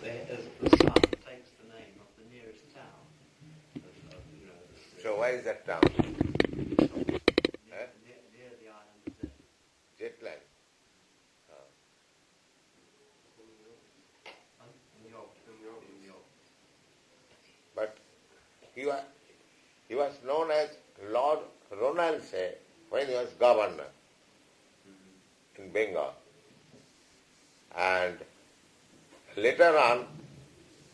the son takes the name of the nearest town. So where is that town? Near the island of Jetland. New York. But he was known as Lord Ronaldsay when he was governor in Bengal. And later on,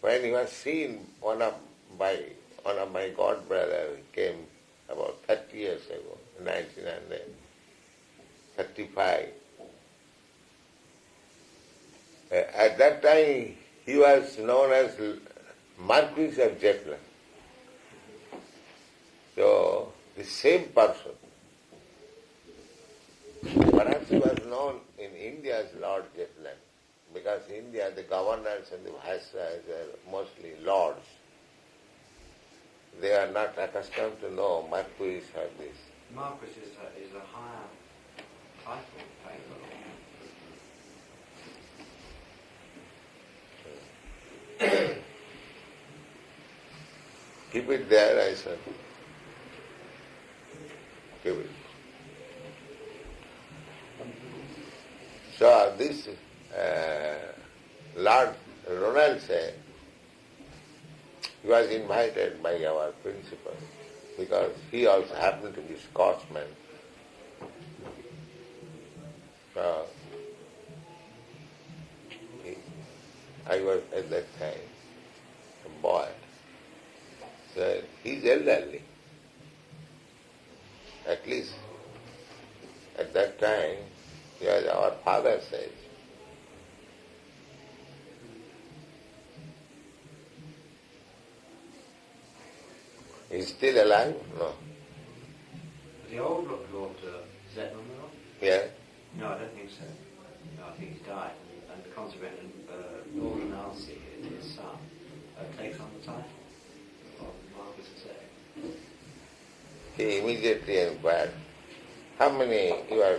when he was seen, one of my godbrothers came about 30 years ago, 1935. At that time, he was known as Marquis of Jetland. So, the same person. Perhaps he was known in India as Lord Jetland, because in India the governors and the viceroys are mostly lords. They are not accustomed to know Marquis or this. Marquis is a higher title. Keep it there, I said. Keep it. So this Lord Ronaldsay, he was invited by our principal because he also happened to be Scotsman. So I was at that time a boy. So he's elderly. At least at that time he was our father's age. He's still alive? No. The old Lord Zetland? Yeah? No, I don't think so. No, I think he's died. And consequently, Lord Nancy, his son, takes on the title of Marquis of Zetland. He immediately inquired, how many your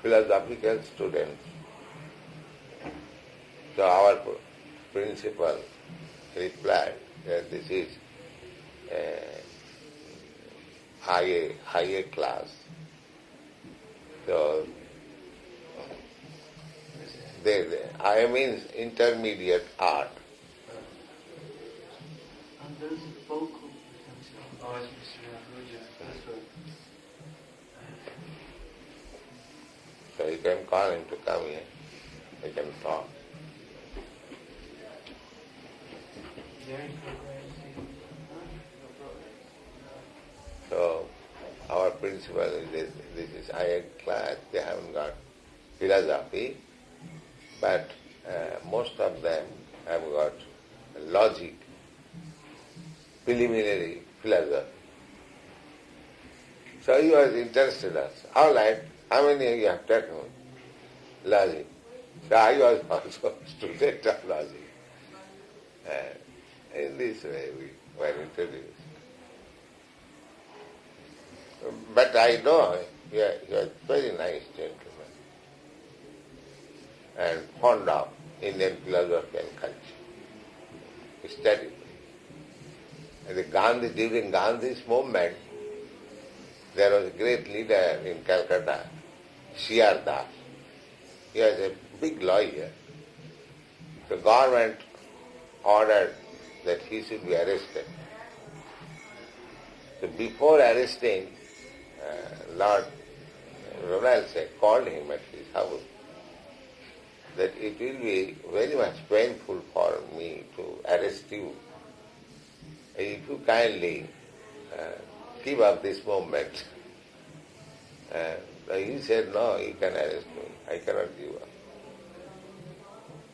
philosophical students? So our principal replied that this is higher class. So I means intermediate art. And there's vocal. So you can call him to come here. He can talk. So our principal is this is higher class. They haven't got philosophy, but most of them have got logic, preliminary philosophy. So he was interested in us. All right, how many of you have taken logic? So I was also a student of logic. And in this way we were introduced. But I know he was a very nice gentleman and fond of Indian philosophy and culture. He studied. And during Gandhi's movement, there was a great leader in Calcutta, C.R. Das. He was a big lawyer. The government ordered that he should be arrested. So before arresting, Lord Ronaldsay called him at his house that it will be very much painful for me to arrest you. If you kindly give up this movement. He said, no, you can arrest me. I cannot give up.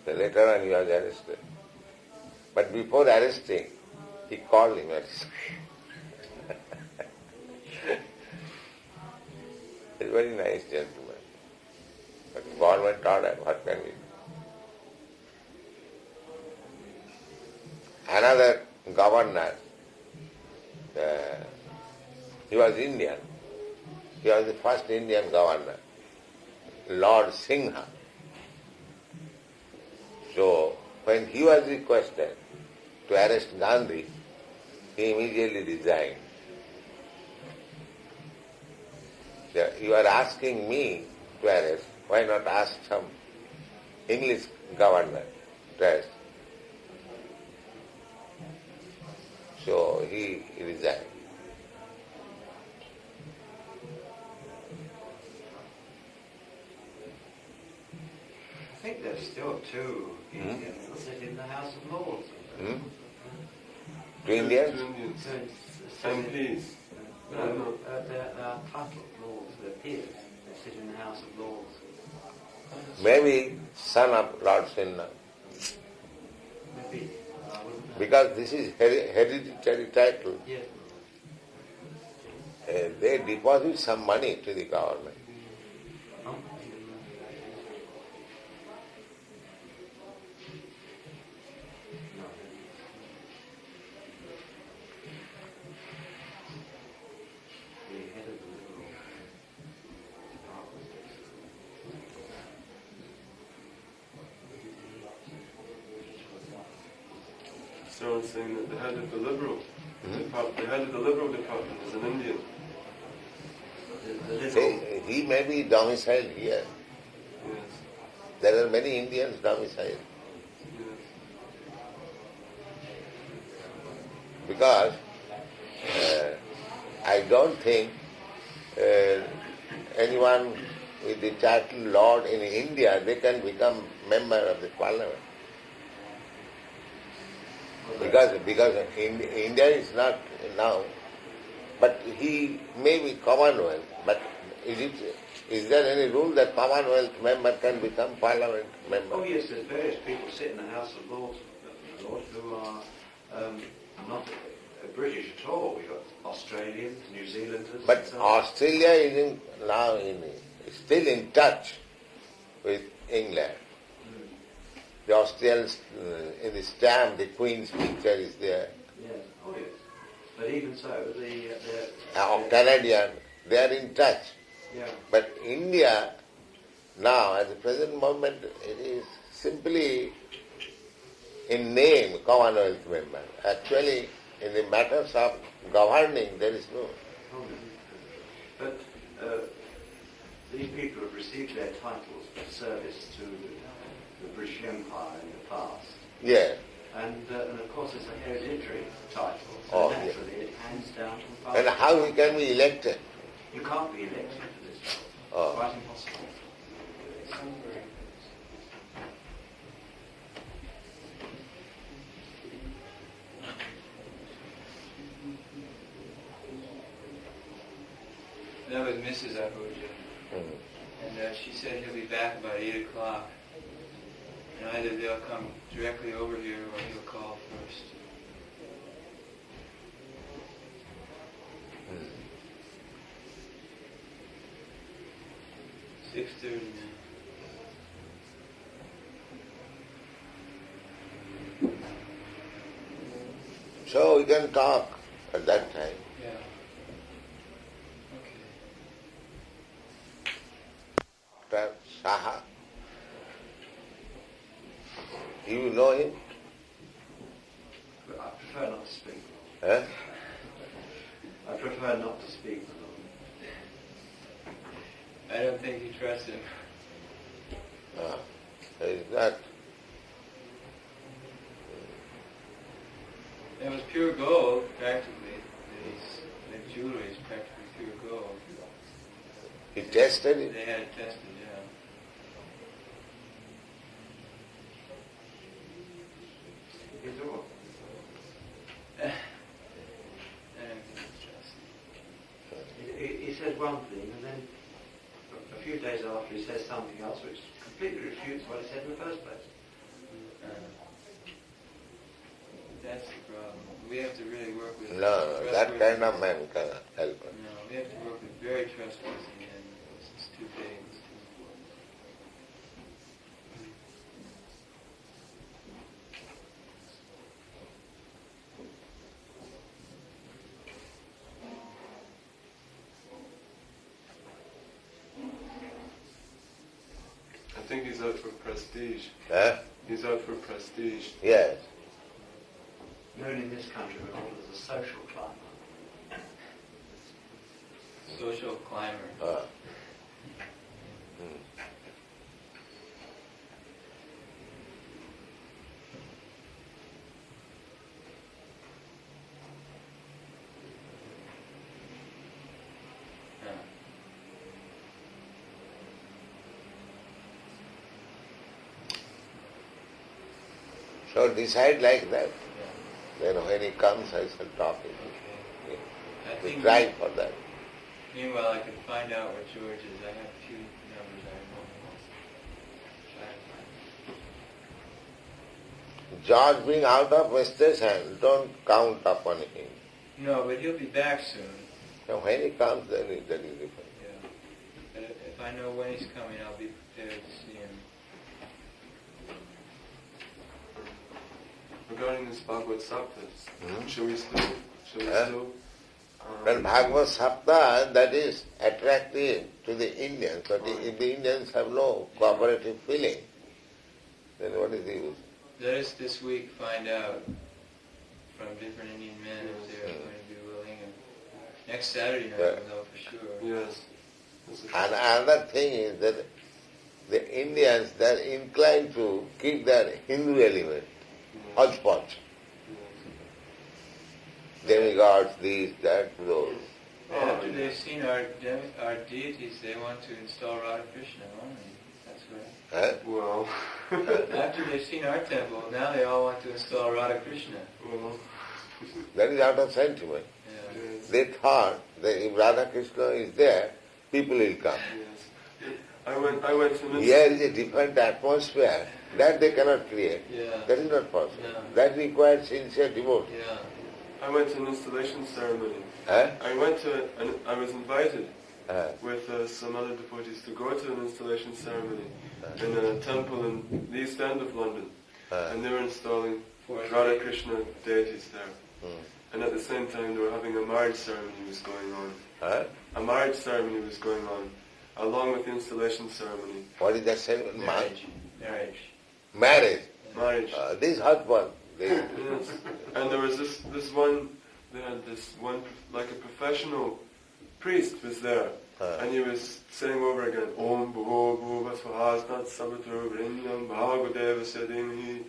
So later on he was arrested. But before arresting, he called him at his He's a very nice gentleman. But government order, what can we do? Another governor, he was Indian. He was the first Indian governor, Lord Singha. So when he was requested to arrest Gandhi, he immediately resigned. You are asking me to arrest, why not ask some English governor to arrest? So he resigned. I think there's still two Indians sitting in the House of Lords. Two Indians? Two Indians. Sitting- MPs. No, they're titled lords, they're peers. They sit in the House of Lords. Maybe son of Lord Sinha. Maybe. I wouldn't know. Because this is hereditary title. Yes. They deposit some money to the government. Oh. No. The head of the Liberal Department. Someone's saying that the head of the Liberal department is an Indian. The Liberal. Say, he may be domiciled here. Yes. There are many Indians domiciled. Yes. Because I don't think anyone with the title Lord in India, they can become member of the parliament. Because India is not now, but he may be Commonwealth, but is there any rule that Commonwealth member can become parliament member? Oh yes, there's various people sit in the House of Lords, who are not British at all. We've got Australians, New Zealanders. But and so on. Australia is still in touch with England. The Australians, in the stamp, the Queen's picture is there. Yes. Oh yes. But even so, Canadian, they are in touch. yeah. But India, now, at the present moment, it is simply in name Commonwealth member. Actually, in the matters of governing, there is no. Oh, no. But these people have received their titles for service to the British Empire in the past. Yeah. And of course it's a hereditary title, so Oh, yeah. naturally it hands down from father. And how he can be elected? You can't be elected for this job. Oh. Quite impossible. That was Mrs. Ahuja, and she said he'll be back about 8 o'clock. And either they'll come directly over here or he'll call first. 6:30 now. So we can talk at that time. Yeah. Okay. Dr. Saha. You know him? But I prefer not to speak. Huh? I prefer not to speak. I don't think you trust him. Is that? It was pure gold, practically. The jewelry is practically pure gold. He tested it? They had it tested, yeah. He's all. I don't think you trust him. He says one thing and then a few days after he says something else which completely refutes what he said in the first place. That's the problem. We have to really work with No, that trustworthy- kind of man cannot help us. No, we have to work with very trustworthy men. It's too big. It's too important. I think he's out for prestige. Huh? He's out for prestige. Yes. Known in this country, we're called as a social climber. Social climber. So decide like that. Yeah. Then when he comes, I shall talk to him. Okay. I We think try for that. meanwhile I can find out what George is. I have a few numbers I remember. Try to find. George being out of station, don't count upon him. No, but he'll be back soon. Now when he comes, then that is different. Yeah. But if I know when he's coming, I'll be prepared to see him. Regarding this Bhagavad Saptas, should we still, Well, Bhagavad Sapta, that is attractive to the Indians, but if the Indians have no cooperative feeling, then what is the use? Let us this week find out from different Indian men if they're going to be willing. And next Saturday night we'll know for sure. Yes. And another thing is that the Indians, they are inclined to keep their Hindu element, hodgepodge. Demigods, these, that, those. After they've seen our deities, they want to install Radha Krishna only. That's right. Well, After they've seen our temple, now they all want to install Radha Krishna. well, That is out of sentiment. Yeah. yes, They thought that if Radha Krishna is there, people will come. yes. I went to Here is a different atmosphere that they cannot create. Yeah. That is not possible. No. That requires sincere devotion. Yeah. I went to an installation ceremony. Huh? I was invited Uh, with some other devotees to go to an installation ceremony in a temple in the East End of London. And they were installing Radha Krishna deities there. And at the same time they were having a marriage ceremony was going on. huh? A marriage ceremony was going on, along with the installation ceremony. What is that ceremony? Marriage. Marriage. Marriage. Marriage. This husband, Yes. And there was this one, they had this one, like a professional priest was there. And he was saying over again, Om Bho Bhuva Svahasnat Sabatur Vrinyam Bhagavadeva Sedimhi.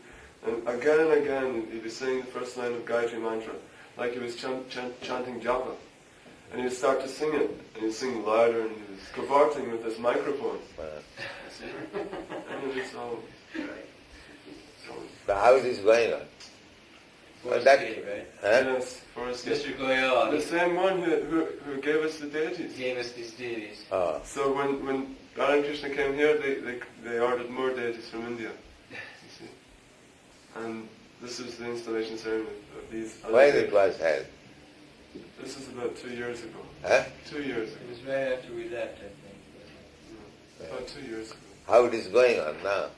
And again, he was saying the first line of Gayatri Mantra, like he was chanting japa. And he would start to sing it, and he would sing louder, and he was cavorting with this microphone. And it was all... So how it is going on? Forest that- Gate, right? Huh? Yes, Forest Gate. Mr. Goyal, The he same one who gave us the deities. gave us these deities. Oh. So when Radha and Krishna came here, they ordered more deities from India. You see? And this is the installation ceremony of these other When deities. it was held? This is about 2 years ago. Huh? 2 years It ago. was right after we left, I think. About 2 years ago. How it is going on now?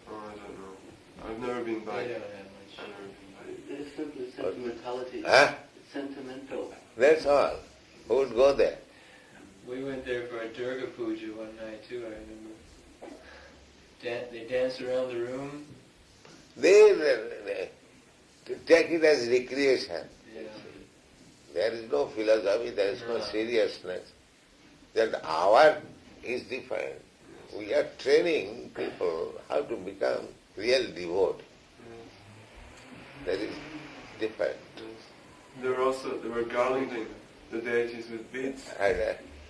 Oh, I don't know. I've never been They back. don't have much. I've never been back. It's simply sentimentality. Huh? It's sentimental. That's all. Who would go there? We went there for a Durga Puja one night too, I remember. They danced around the room. They take it as recreation. Yeah. There is no philosophy, there is no seriousness. That hour is different. We are training people how to become real devote. That is different. They were garlanding the deities with beads. And,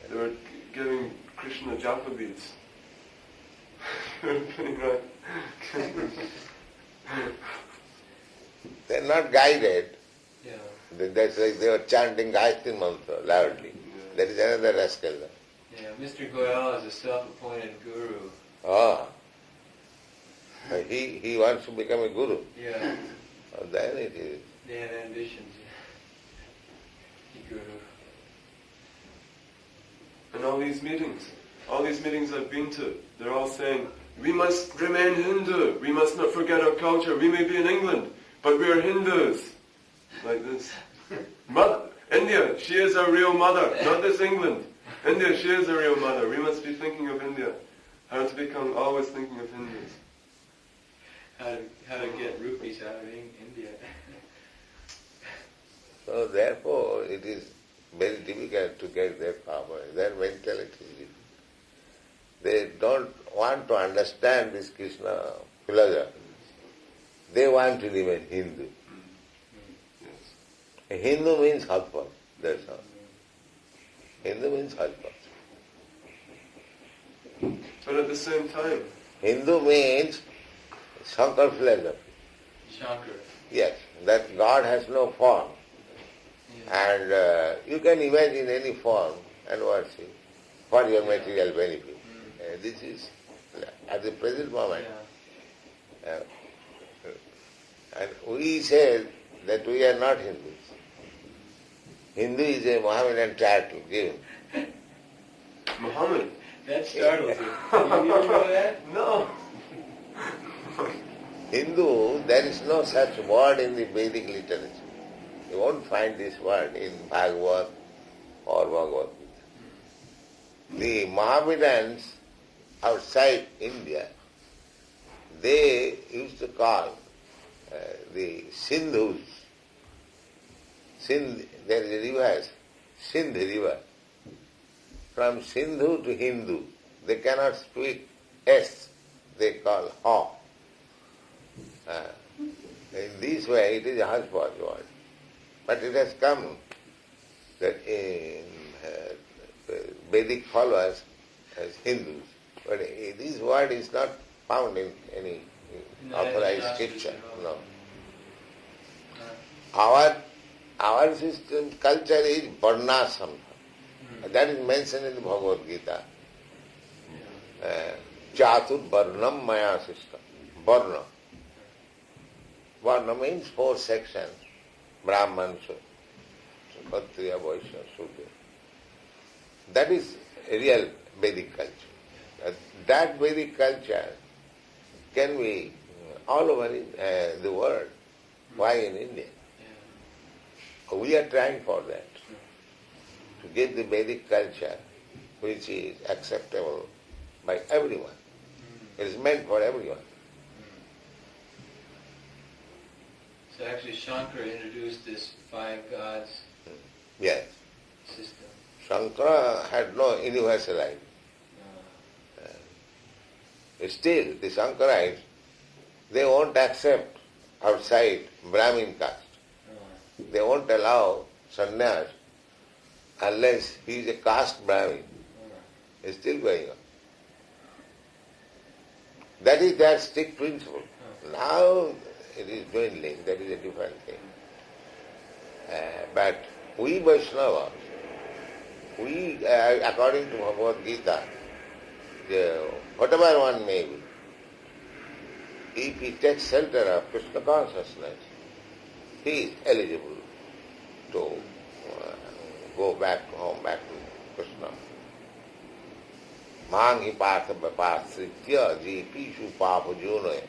They were giving Krishna japa beads. They were putting on. they are not guided. Yeah. That's like they were chanting Gayatri Mantra loudly. That is another rascal. Yeah, Mr. Goyal is a self-appointed guru. Oh. He wants to become a guru. Yeah. Oh, then it is. They have ambitions. He guru. And all these meetings I've been to, they're all saying, we must remain Hindu, we must not forget our culture, we may be in England, but we are Hindus. Like this. India, she is our real mother, not this England. India, she is our real mother. We must be thinking of India. How to become always thinking of Hindus. how to get rupees out of India. So therefore it is very difficult to get their power. Their mentality is different. They don't want to understand this Krishna philosophy. They want to remain Hindu. Yes. Hindu means husband, that's all. Hindu means husband. But at the same time, Hindu means Shankar philosophy. Shankar. Yes, that God has no form. Yeah. And you can imagine any form and worship for your material benefit. This is, at the present moment, Yeah. and we say that we are not Hindus. Hindu is a Mohammedan title given. Muhammad. That startles you. You didn't know that? No. Hindu, there is no such word in the Vedic literature. You won't find this word in Bhagavad or Bhagavad Gita. The Mohammedans outside India, they used to call the Sindhus. Sindh, there is a river, Sindh river. From Sindhu to Hindu, they cannot speak S, they call Ha. In this way, it is a hodgepodge word. But it has come that in Vedic followers as Hindus, but this word is not found in any No, authorized it's not scripture. no. No. Our system, culture is Varnasam. That is mentioned in the Bhagavad Gita. Chatur Varnam Maya system. Varna. Varna means 4 sections. Brahman, Kshatriya, Vaishya, Shudra. That is a real Vedic culture. That Vedic culture can be all over the world. Why in India? We are trying for that. To get the Vedic culture which is acceptable by everyone. It is meant for everyone. So actually Shankara introduced this 5 gods Yes. system. Shankara had no universal idea. Still, the Shankarites, they won't accept outside Brahmin caste. They won't allow sannyas unless he is a caste Brahmin. It's still going on. That is their strict principle. Now it is dwindling, that is a different thing. But we Vaishnavas, we, according to Bhagavad Gita, whatever one may be, if he takes shelter of Krishna consciousness, he is eligible to go back to home, back to Krishna. Mangi partha vapasritya jeepishu papajonoya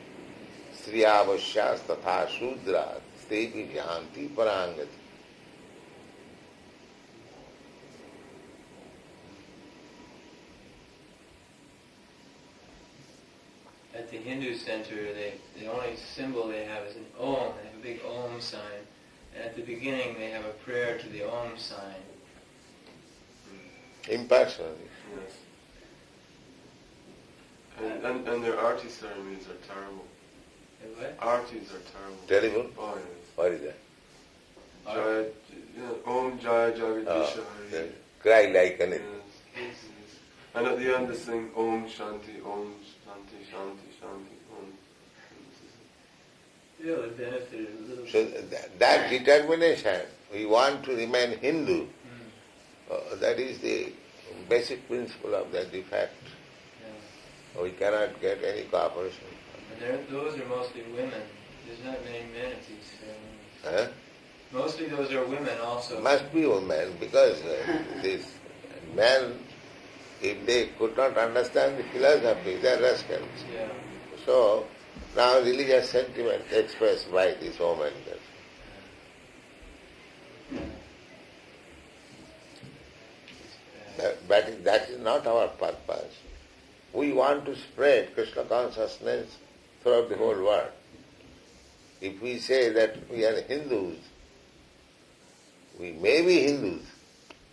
striyavasyas tatha shudra stepi vyanti parangati. At the Hindu center, the only symbol they have is an Om. They have a big Om sign. And at the beginning, they have a prayer to the Om sign. Impersonally. Yes. And their arti ceremonies are terrible. And what? Artis are terrible. Terrible? Oh, yes. What is that? Jaya, Om Jaya Jagadisha They Hari. cry like an Yes. Yes. And at the end they sing Om Shanti, Om Shanti, Shanti, Shanti, Om. Yeah, they benefited a little So bit. that determination, we want to remain Hindu, that is the basic principle of the defect. Yeah. We cannot get any cooperation. And those are mostly women. There's not many men at these ceremonies. Huh? Mostly those are women also. Must be women, because these men, if they could not understand the philosophy, they are rascals. Yeah. So now religious sentiment expressed by these women. But that is not our purpose. We want to spread Krishna consciousness throughout the whole world. if we say that we are Hindus, we may be Hindus,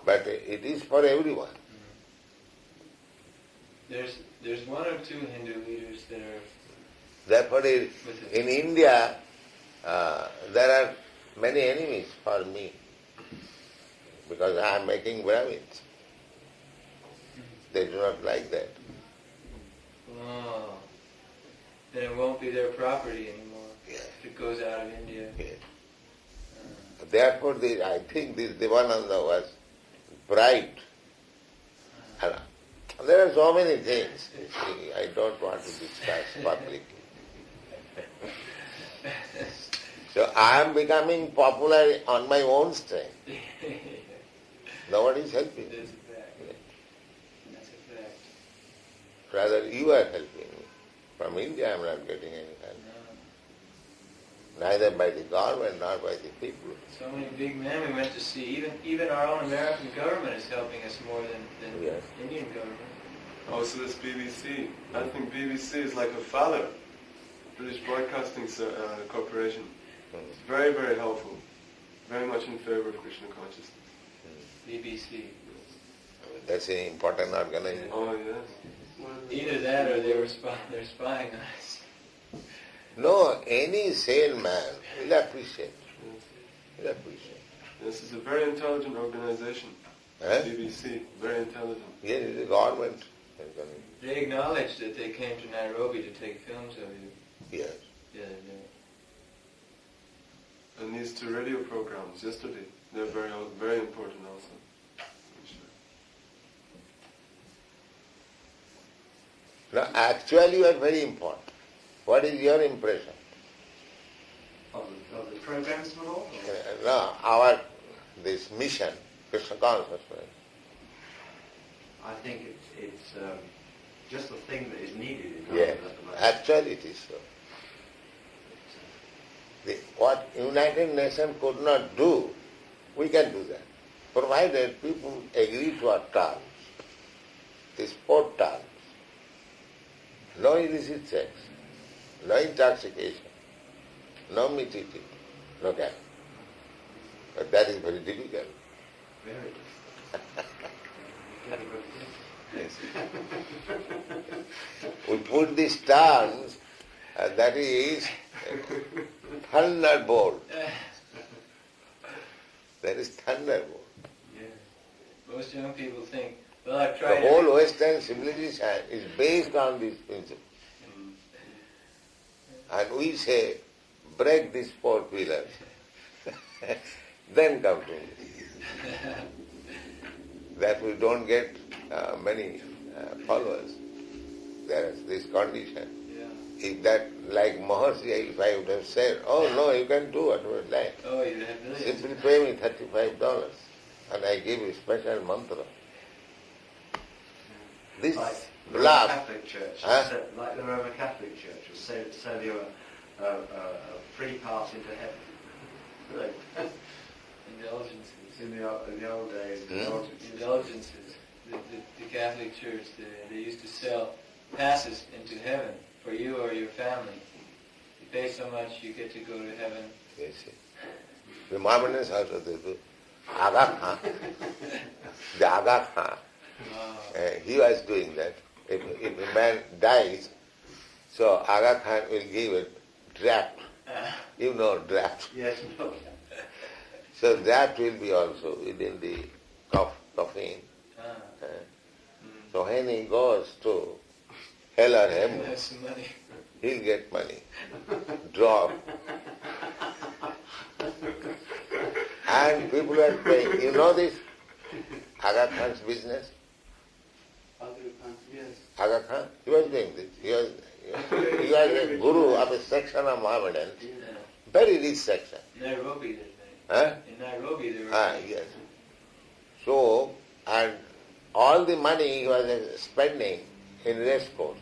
but it is for everyone. There's one or two Hindu leaders that are Therefore, with it. in India, there are many enemies for me because I am making Brahmins. They do not like that. Oh, then it won't be their property anymore. Yes. If it goes out of India. Yes. Therefore, I think this Devananda was bribed. And there are so many things I don't want to discuss publicly. So I am becoming popular on my own strength. Nobody is helping me. That's a fact. That's a fact. Rather, you are helping me. From India I am not getting any help. No. Neither by the government nor by the people. So many big men we went to see. Even our own American government is helping us more than Yes. Indian government. Also this BBC. I think BBC is like a father, British Broadcasting Corporation. It's very, very helpful. Very much in favor of Krishna consciousness. BBC. That's an important organization. Oh yes. Either that or they're spying on us. No, any sane man will appreciate. Yes. Will appreciate. This is a very intelligent organization. Eh? BBC, very intelligent. Yes, it is government. They acknowledged that they came to Nairobi to take films of you Yes. the other day. And these two radio programs yesterday, they're very, very important also. Now, actually you are very important. What is your impression? Of the programs and all? No, this mission, Krishna consciousness. I think it's just the thing that is needed in Yes, at the moment. actually it is so. What United Nations could not do, we can do that, provided people agree to our terms. These 4 terms. No illicit sex, no intoxication, no meat eating, no gambling. But that is very difficult. Very Yes. We put these terms, that is thunderbolt. That is thunderbolt. Yeah. Most young people think, well, I've The tried whole Western civilization is based on these principles. And we say, break these 4 pillars, then come to me. That we don't get many followers. There is this condition. Yeah. If that, like Maharishi, if I would have said, oh no, you can do whatever you like. Oh, you have millions. Simply pay me $35 and I give you special mantra. This Like the Roman bluff, Catholic Church, Huh? like the Roman Catholic Church, will sell you a free pass into heaven. Like, Indulgences. in the old days, Indulgences. The Catholic Church, they used to sell passes into heaven for you or your family. You pay so much, you get to go to heaven. yes, yes. The Mohammedans also they do. Aga Khan, the Aga Khan, he was doing that. If a man dies, so Aga Khan will give a draft. You know draft. Yes, no. So that will be also within the coffin. So when he goes to hell or heaven, Have some money. he'll get money. Drop. And people are paying. You know this Aga Khan's business? Yes. Aga Khan, he was doing this. He was a guru of a section of Mohammedans, very rich section. Nairobi, there's Huh? In Nairobi, there were. Yes. So, and all the money he was spending in race course.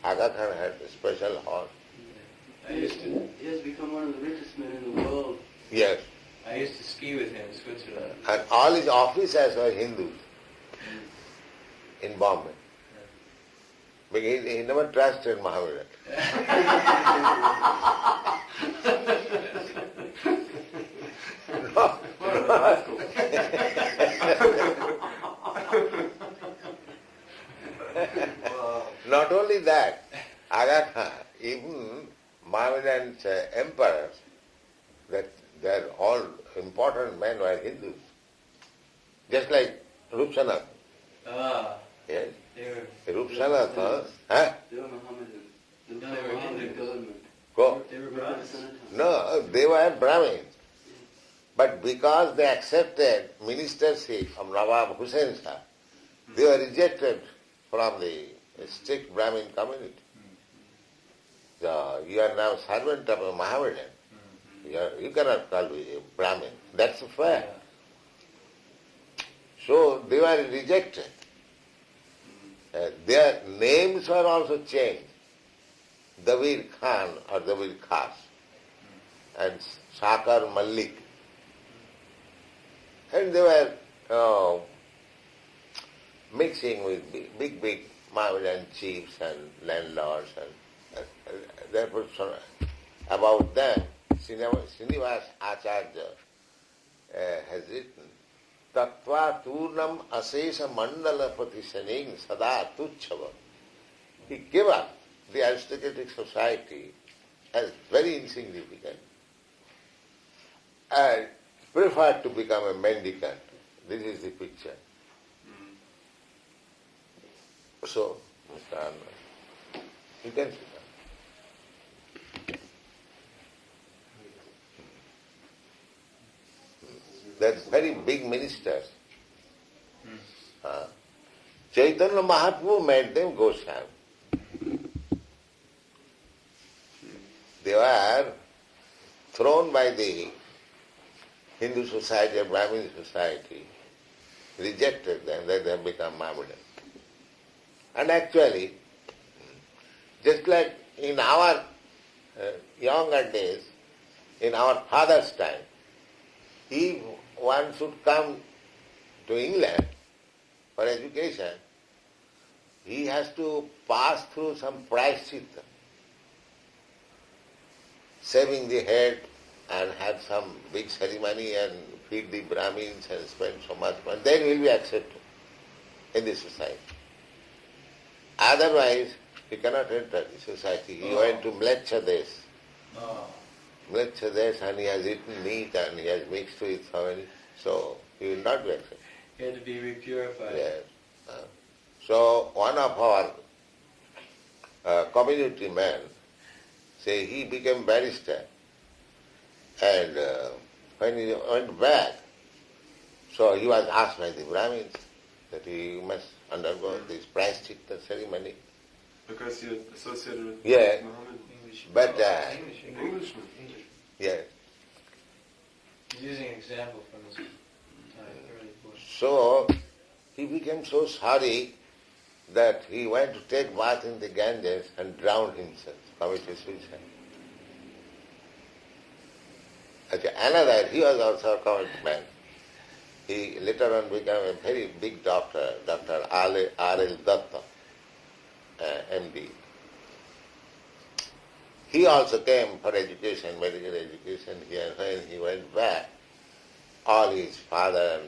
Aga Khan had a special horse. I used to. He has become one of the richest men in the world. Yes. I used to ski with him in Switzerland. And all his officers were Hindus in Bombay. Because he never trusted Mohammedan. Agatha, even Mohammedan emperors, that they're all important men were Hindus. Just like Rupsanatha. Ah, Yes. they were. Rupsanatha, huh? They were Mohammedan. No, they were Mohammedan Hindus. government. Go. They were Brahmins. No, they were Brahmins. But because they accepted ministership of Nawab Hussain Shah, they were rejected from the strict Brahmin community. So you are now servant of a Mohammedan. You cannot call me a Brahmin. That's fair. So they were rejected. Their names were also changed. Davir Khan or Davir Khas and Sakar Malik. And they were mixing with big Mohammedan chiefs and landlords. And therefore, about them, Srinivas Acharya has written, Tattva Turnam Asesa Mandala Patisaning Sada Tuchava. He gave up the aristocratic society as very insignificant and preferred to become a mendicant. This is the picture. So, Mr. Arnold, you can sit down. That's very big ministers. Chaitanya Mahaprabhu made them Goswami. They were thrown by the Hindu society or Brahmin society, rejected them, that they have become Mohammedan. And actually, just like in our younger days, in our father's time, if one should come to England for education, he has to pass through some prashchitta, shaving the head and have some big ceremony and feed the Brahmins and spend so much money, then he will be accepted in the society. Otherwise, he cannot enter the society. He went to Mleccha Desh. Mleccha Desh, and he has eaten meat and he has mixed with so many, so he will not be accepted. He had to be repurified. Yes. So one of our community men, say he became barrister, and when he went back, so he was asked by the Brahmins that he must undergo this prashchitta ceremony. Because you're associated with Yeah. Muhammad. English. But Englishman. yes. He's using an example from his time, early book. So he became so sorry that he went to take bath in the Ganges and drowned himself, committed suicide. Okay, another, he was also a committed man. He later on became a very big doctor, Dr. R.L. Datta, MD. He also came for education, medical education here. When he went back, all his father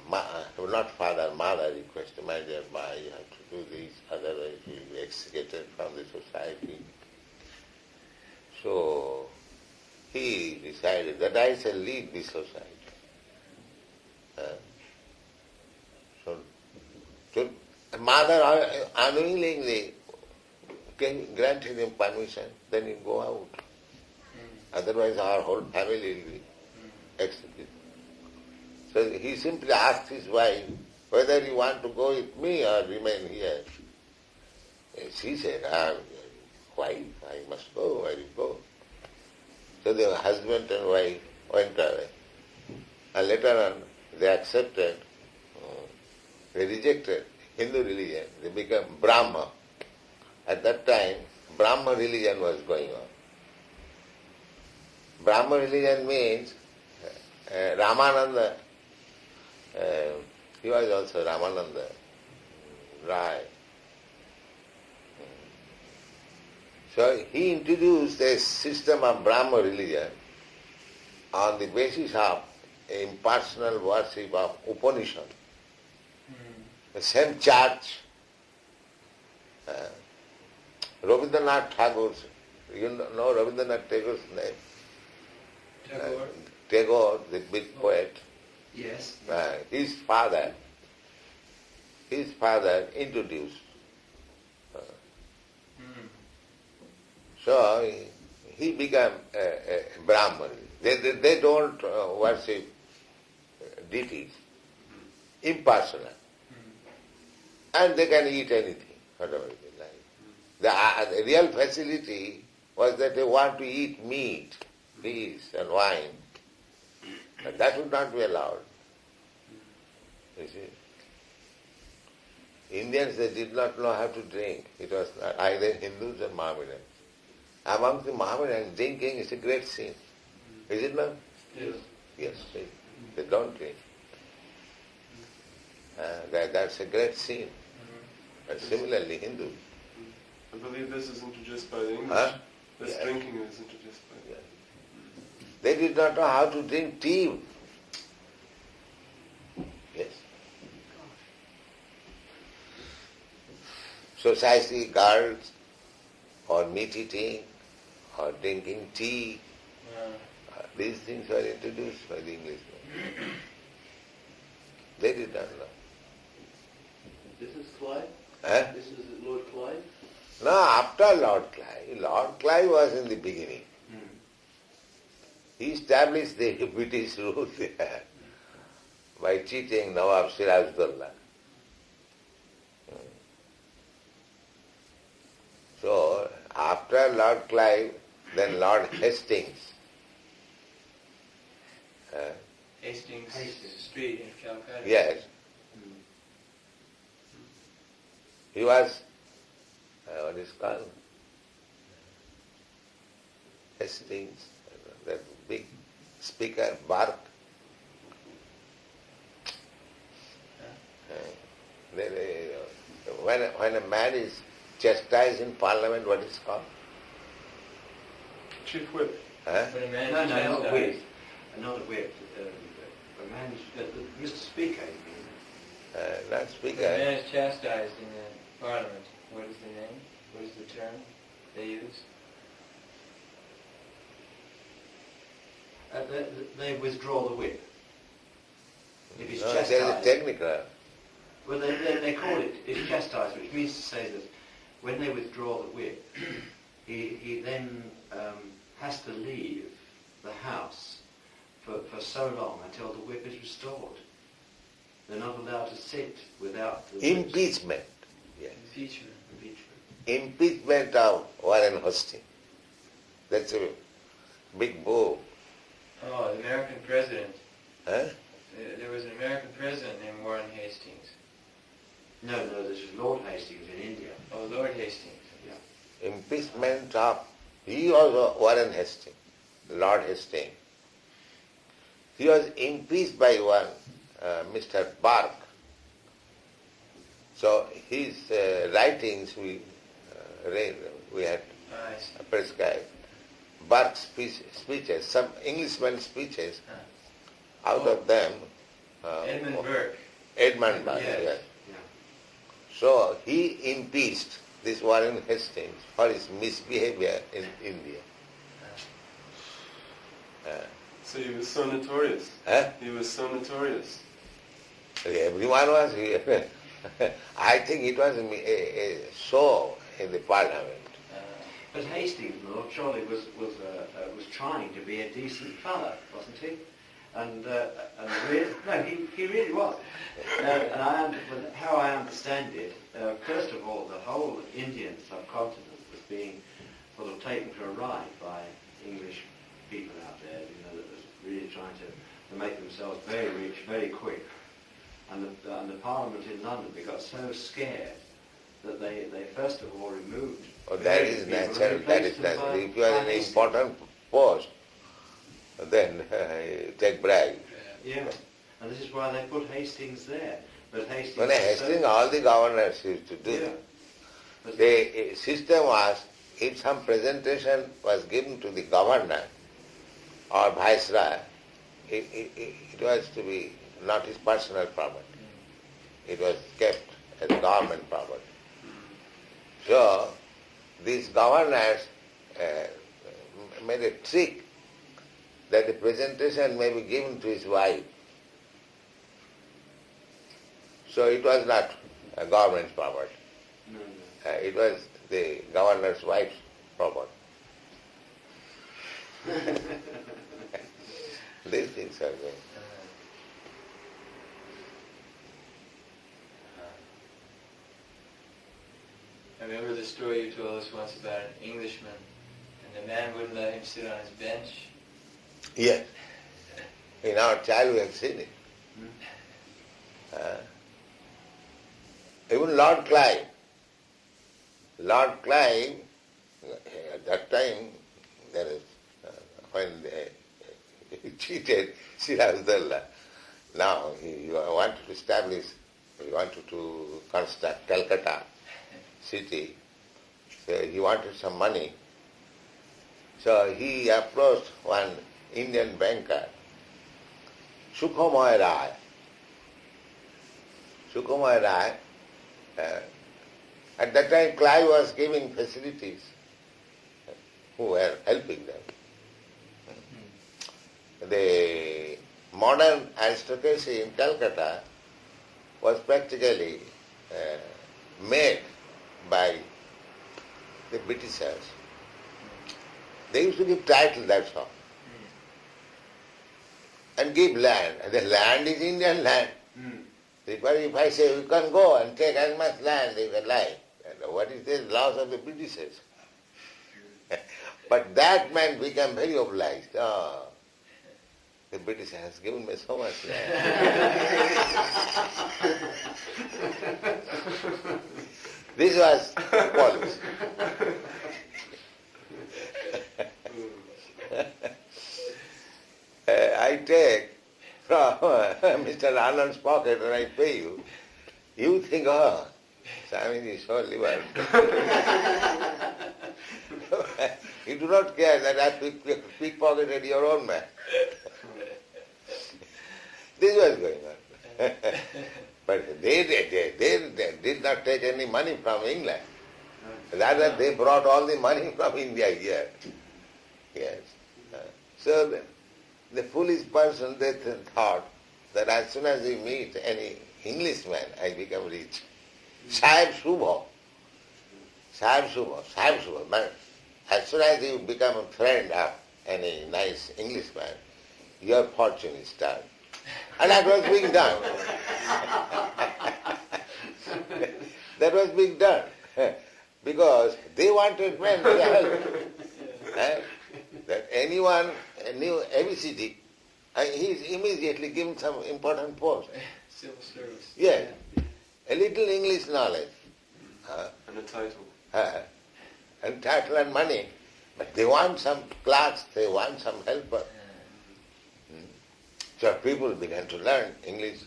and mother requested, my dear boy, you have to do this, otherwise you will be extricated from the society. So he decided that I shall lead this society. So mother unwillingly granted him permission, then he go out. Otherwise our whole family will be executed. So he simply asked his wife whether you want to go with me or remain here. She said, wife, I must go, I will go. So the husband and wife went away. And later on they accepted, they rejected Hindu religion, they became Brahma. At that time, Brahma religion was going on. Brahma religion means Ramananda, he was also Ramananda Rai. So he introduced a system of Brahma religion on the basis of impersonal worship of Upanishad. The same church, Rabindranath Tagore's, you know Rabindranath Tagore's name? Tagore? Tagore, the big poet. Yes. His father introduced. So he became a Brahman. They don't worship deities, impersonal. And they can eat anything, whatever they like. The real facility was that they want to eat meat, fish and wine. But that would not be allowed. You see. Indians, they did not know how to drink. It was not either Hindus or Mohammedans. Among the Mohammedans, drinking is a great sin. Is it not? Yes. Yes, they don't drink. That's a great sin. And similarly, Hindus. I believe this is introduced by the English. Huh? This Yes. drinking is introduced by the They did not know how to drink tea. Yes. Society, girls, or meat eating, or drinking tea, these things were introduced by the Englishmen. They did not know. This is Clive? Huh? This is Lord Clive? No, after Lord Clive. Lord Clive was in the beginning. He established the British rule there by cheating Nawab Sirajuddaula. So, after Lord Clive, then Lord Hastings. Hastings Street in Calcutta. Yes. He was, what is called? Hastings, that big speaker, Bark. When a man is chastised in Parliament, what is called? Chief Whip. Huh? When a man No, is no, not a chastised. whip. Not a whip. A man, Mr. Speaker, you mean? Not When a speaker. man is chastised in the Parliament, what is the name? What is the term they use? They withdraw the whip. If he's No, there is a chastised, technical. well, they call it it's chastised, which means to say that when they withdraw the whip, he then has to leave the house for so long until the whip is restored. They're not allowed to sit without the whips. Impeachment. Yes. Impeachment. Impeachment of Warren Hastings. That's a big boom. Oh, the American president. Huh? There was an American president named Warren Hastings. No, this is Lord Hastings in India. Oh, Lord Hastings. Impeachment of, he was Warren Hastings, Lord Hastings. He was impeached by one Mr. Bark. So his writings we read, we had I see. prescribed. Bark's speeches, some Englishman speeches, out of them. Edmund Burke. Edmund Burke, Yes. yes. Yeah. So he impeached this Warren Hastings for his misbehavior in India. So he was so notorious. Huh? He was so notorious. Everyone was here. I think it was a show in the parliament. But Hastings, Lord, surely was trying to be a decent fellow, wasn't he? And really, no, he really was. But how I understand it, first of all, the whole Indian subcontinent was being sort of taken for a ride by English people out there, that was really trying to make themselves very rich, very quick. And the Parliament in London, they got so scared that they first of all removed. Oh, that is natural, that is natural. If you are in an important post, then take bribe. Yeah, and this is why they put Hastings there. But Hastings... When Hastings, all the governors used to do Yeah. that. But The system was, if some presentation was given to the governor or viceroy, it was to be not his personal property. It was kept as government property. So, these governors made a trick that the presentation may be given to his wife. So it was not a government's property. No. It was the governor's wife's property. These things are going. I remember the story you told us once about an Englishman, and the man wouldn't let him sit on his bench. Yes. In our child we have seen it. Even Lord Clive, at that time, there is, when he cheated Srila, now he wanted to establish, he wanted to construct Calcutta city, so he wanted some money. So he approached one Indian banker, Sukhomoy Rai. Sukhomoy Rai, at that time Clive was giving facilities who were helping them. The modern aristocracy in Calcutta was practically made by the Britishers. They used to give title, that's all. And give land. And the land is Indian land. If I say you can go and take as much land as you like, and what is the laws of the Britishers? But that man became very obliged. Oh, the British has given me so much land. This was policy. I take from Mr. Arnold's pocket and I pay you. You think, oh, Swamiji is so liberal. You do not care that I pickpocketed your own man. This was going on. But they did not take any money from England. Rather, they brought all the money from India here. Yes. So the foolish person, they thought that as soon as we meet any Englishman, I become rich. Sahib Shubha. Sahib Shubha. But as soon as you become a friend of any nice Englishman, your fortune is turned. And that was being done. That was being done. Because they wanted men to help. That anyone knew ABCD, he is immediately given some important post. Civil service. Yes. A little English knowledge. And a title. And title and money. But they want some clerks, they want some helper. So people began to learn English.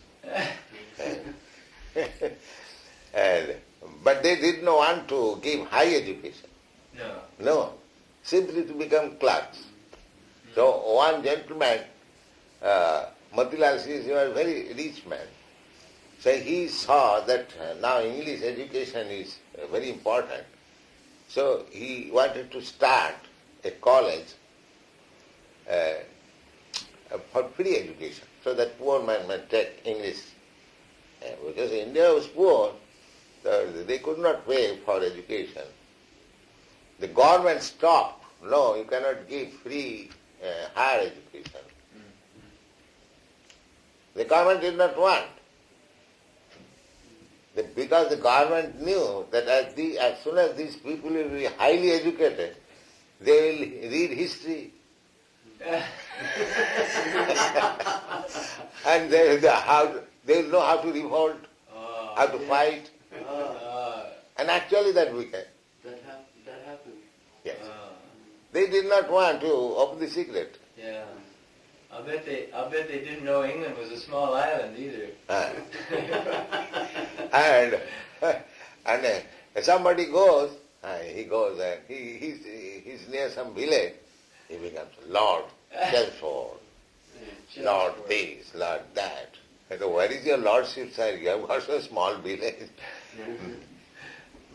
But they did not want to give high education. No. Simply to become clerks. So one gentleman, Matilal Singh, he was a very rich man. So he saw that now English education is very important. So he wanted to start a college for free education, so that poor man might take English. Because India was poor, so they could not pay for education. The government stopped. No, you cannot give free higher education. The government did not want. Because the government knew that as soon as these people will be highly educated, they will read history. And they will know how to revolt, how to fight. And actually that became. That happened. Yes. They did not want to open the secret. Yeah. I'll bet they didn't know England was a small island either. And somebody goes, he goes and he's near some village, he becomes Lord Chelmsford, Lord this, Lord that. I go, where is your lordship, sir? You have got so small village.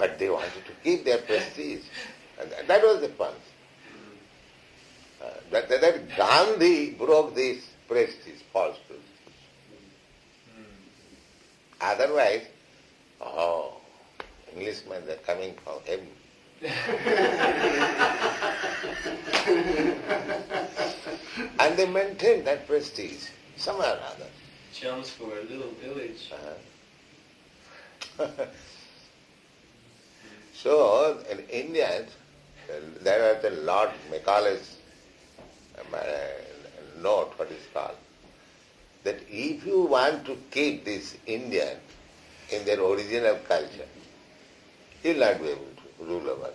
But they wanted to keep their prestige. And that was the point. That Gandhi broke this prestige, false prestige. Otherwise, Englishmen, they're coming from heaven. And they maintained that prestige, somehow or other. Chums for a little village. So, in India, there was a Lord Macaulay's note, what is called, that if you want to keep this Indian in their original culture, you'll not be able to rule over them.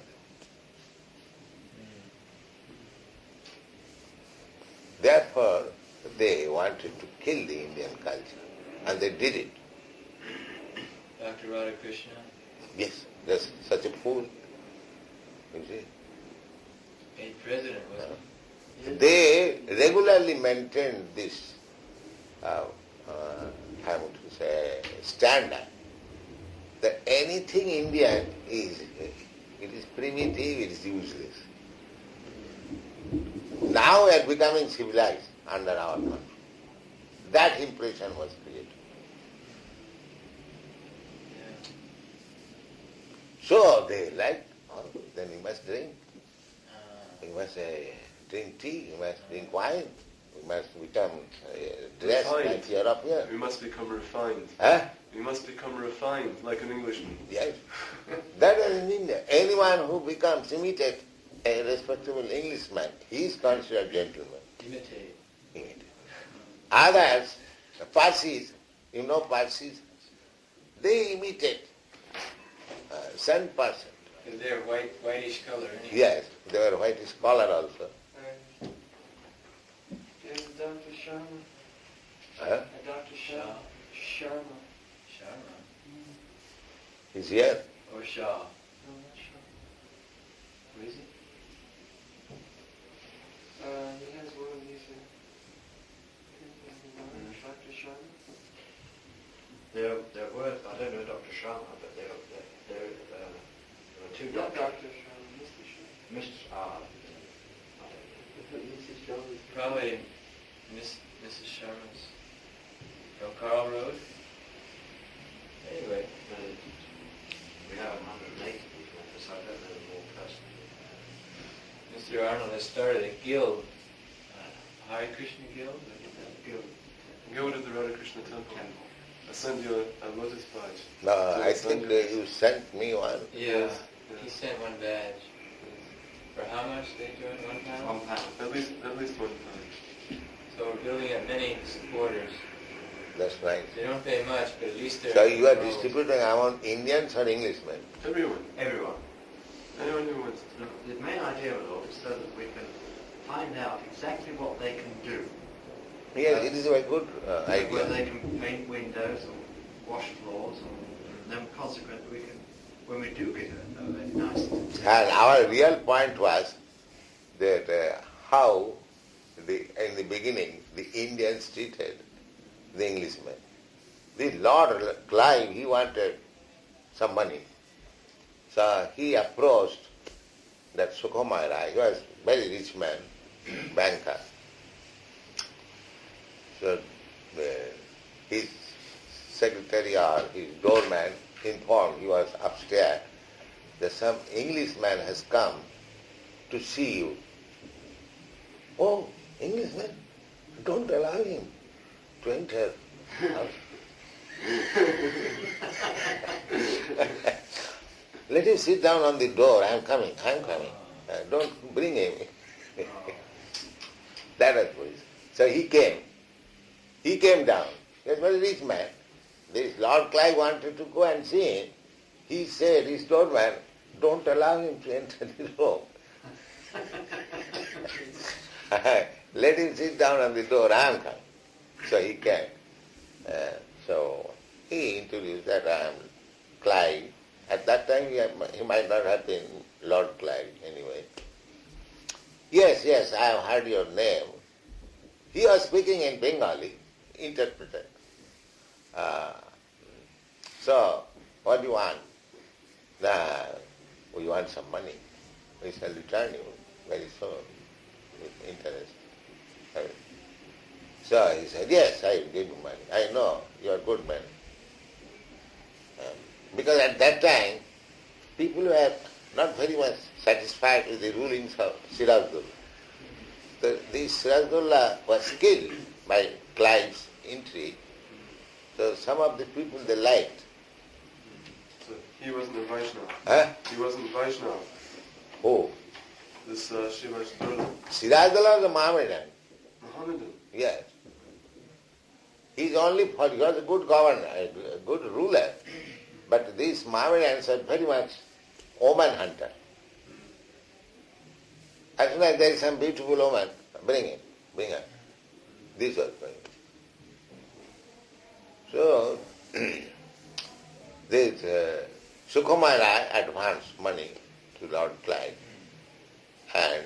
Therefore, they wanted to kill the Indian culture, and they did it. Dr. Radhakrishna. Yes, there's such a fool. You see? Made president, wasn't he? They regularly maintained this, I want to say, standard, that anything Indian is primitive, it is useless. Now we are becoming civilized under our control. That impression was created. Yeah. So they like, then you must drink. You must drink tea, you must drink wine, you must become dressed like European. We must become refined. Huh? We must become refined, like an Englishman. Yes. That is in India. Anyone who becomes imitate a respectable Englishman, he is considered gentleman. Imitate. Imitate. Others, the Parsis, you know Parsis, they imitate some person. Because they're whitish color anyway. Yes, they were whitish collar also. There's Dr. Sharma. Huh? Dr. Shah. Sharma. Sharma. He's here. Or Shah. I'm not sure. Who is he? He has one of these. Dr. Sharma. There were, I don't know Dr. Sharma, but there were two Not doctors. Dr. Sharma, Mr. Sharma. Mr. I don't know. Mrs. Sharma. Probably Mrs. Sharma's from Carl Road. Anyway, We have 180 people, so I don't know them all personally. Mr. Arnold has started a guild, Hare Krishna Guild. Go to the Radhakrishna temple. I'll send you a lotus badge. No, So I I'll send think you sent me one. Yeah, Yes, he yes. sent one badge. For how much they joined? £1? £1. At least 1 time. So we're building up many supporters. That's nice. They don't pay much, but at least they're... So you are enrolled. distributing among Indians or Englishmen? Everyone. Everyone. Anyone who wants to. The main idea of it all is so that we can find out exactly what they can do. Yes, it is a very good Whether idea. they can paint windows or wash floors, and then consequently we can, when we do get a very nice... And our real point was that how in the beginning the Indians treated the Englishmen. The Lord Clive, he wanted some money. So he approached that Sukhumai Rai. He was a very rich man, banker. So his secretary or his doorman informed, he was upstairs, that some Englishman has come to see you. Oh, Englishman? Don't allow him to enter. Let him sit down on the door. I am coming. Don't bring him. That was police. So he came. He came down. He was a very rich man. This Lord Clive wanted to go and see him. He said, his doorman, don't allow him to enter the room. Let him sit down on the door. I am coming. So he came. So he introduced that I am Clive. At that time he might not have been Lord Clive anyway. Yes, I have heard your name. He was speaking in Bengali, interpreted. So, what do you want? Nah, we want some money. We shall return you very soon with interest. So he said, yes, I will give you money. I know you are a good man. Because at that time, people were not very much satisfied with the rulings of Sirajudullah. So this Sirajudullah was killed by Clive's intrigue. So some of the people they liked. So he wasn't a Vaishnava. Huh? He wasn't Vaishnava. Who? This Srivastava. Sirajudullah was a Mohammedan. Mohammedan. Yes. He was a good governor, a good ruler. But these Mohammedans are very much woman hunter. As soon as there is some beautiful woman, bring her. This was going. So, this Sukumara advanced money to Lord Clive. And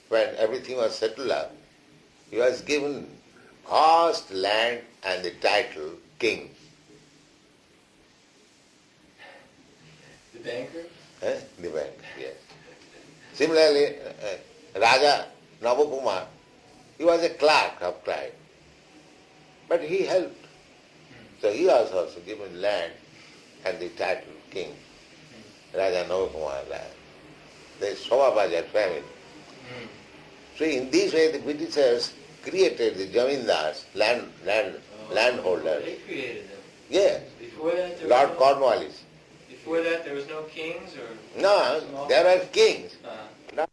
when everything was settled up, he was given vast land and the title king. The banker? The bank, yes. Similarly, Raja Navakumar, he was a clerk of Clive. But he helped. So he was also given land and the title king. Raja Navakumar, the Somabajar family. So in this way the Britishers created the jamindars, landholders. They created them. Yes. Before that, there Lord was no, Cornwallis. Before that, there was no kings or. No, there were kings. Uh,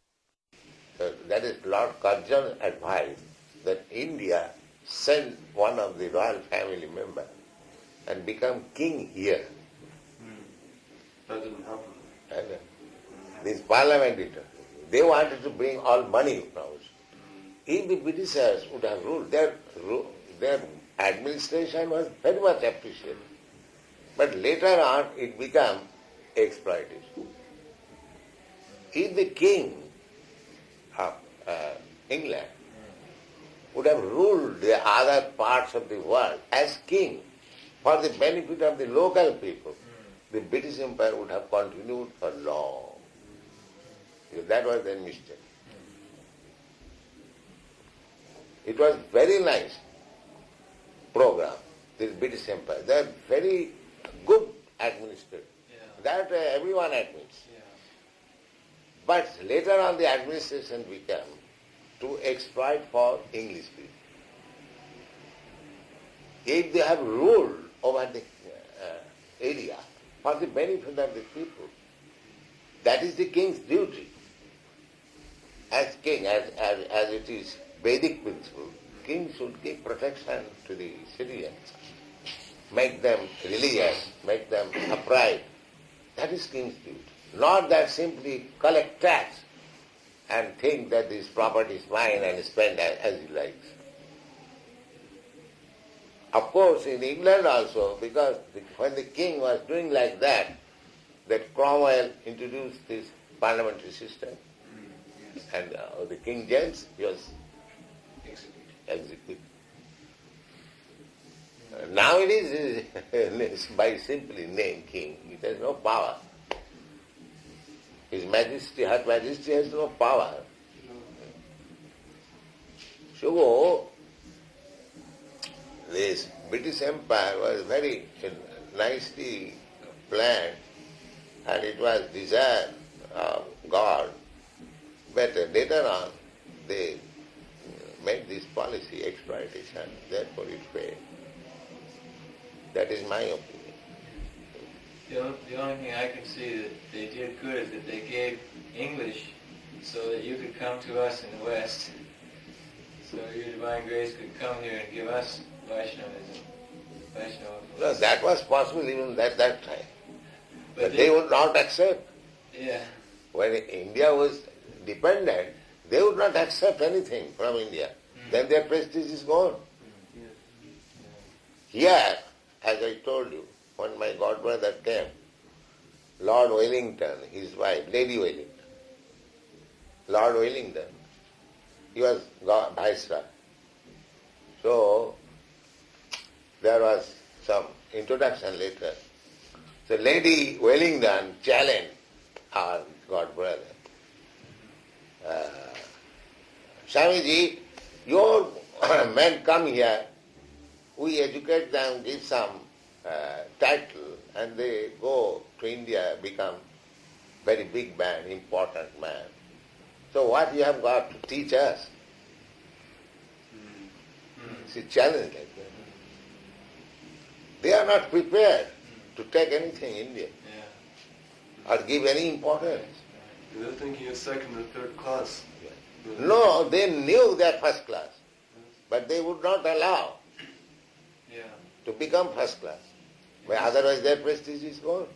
So that is Lord Curzon advised that India send one of the royal family members and become king here. That didn't happen. And this parliament did not. They wanted to bring all money from us. If the Britishers would have ruled, their administration was very much appreciated. But later on it became exploitation. If the king of England would have ruled the other parts of the world as king for the benefit of the local people, the British Empire would have continued for long. Because that was their mistake. It was very nice program, this British Empire. They are very good administrators. yeah. That everyone admits. Yeah. But later on the administration became to exploit for English people. If they have ruled over the area for the benefit of the people, that is the king's duty. As king, as it is Vedic principle, king should give protection to the citizens, make them religious, make them upright. That is king's duty. Not that simply collect tax and think that this property is mine and spend as he likes. Of course, in England also, because when the king was doing like that Cromwell introduced this parliamentary system, and the King James, he was executed. Now it is by simply name king. It has no power. His Majesty, Her Majesty has no power. So this British Empire was very nicely planned, and it was desire of God. But later on, they made this policy exploitation, therefore it failed. That is my opinion. The only thing I can see that they did good is that they gave English so that you could come to us in the West. So your Divine Grace could come here and give us Vaishnavism. No, that was possible even at that time. But they would not accept. Yeah. When India was dependent, they would not accept anything from India. Then their prestige is gone. Here, as I told you, when my godbrother came, Lord Wellington, his wife, Lady Wellington, Lord Wellington, he was Viceroy. So, there was some introduction later. So Lady Wellington challenged our God brother. Swamiji, your men come here, we educate them, give some title, and they go to India, become very big man, important man. So what you have got to teach us? She challenged like that. They are not prepared to take anything Indian or give any importance. They're thinking of second or third class. No, they knew they are first class, but they would not allow to become first class. But otherwise their prestige is gone.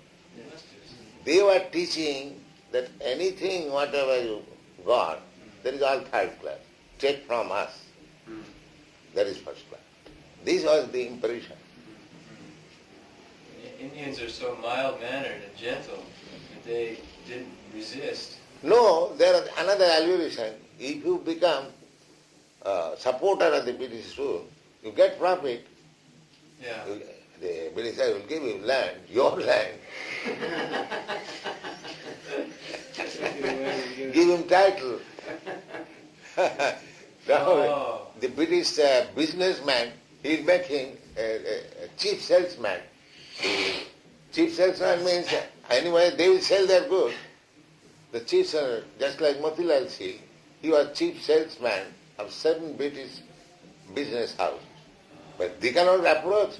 They were teaching that anything, whatever you got, that is all third class. Take from us. That is first class. This was the impression. Indians are so mild-mannered and gentle that they didn't resist. No, there is another allusion. If you become a supporter of the British rule, you get profit. Yeah. The British will give you land, your land. Give him title. Now, the British businessman, he'll make him a chief salesman. Chief salesman means, anyway, they will sell their goods. The chief, just like Motilal Singh, he was chief salesman of certain British business house. But they cannot approach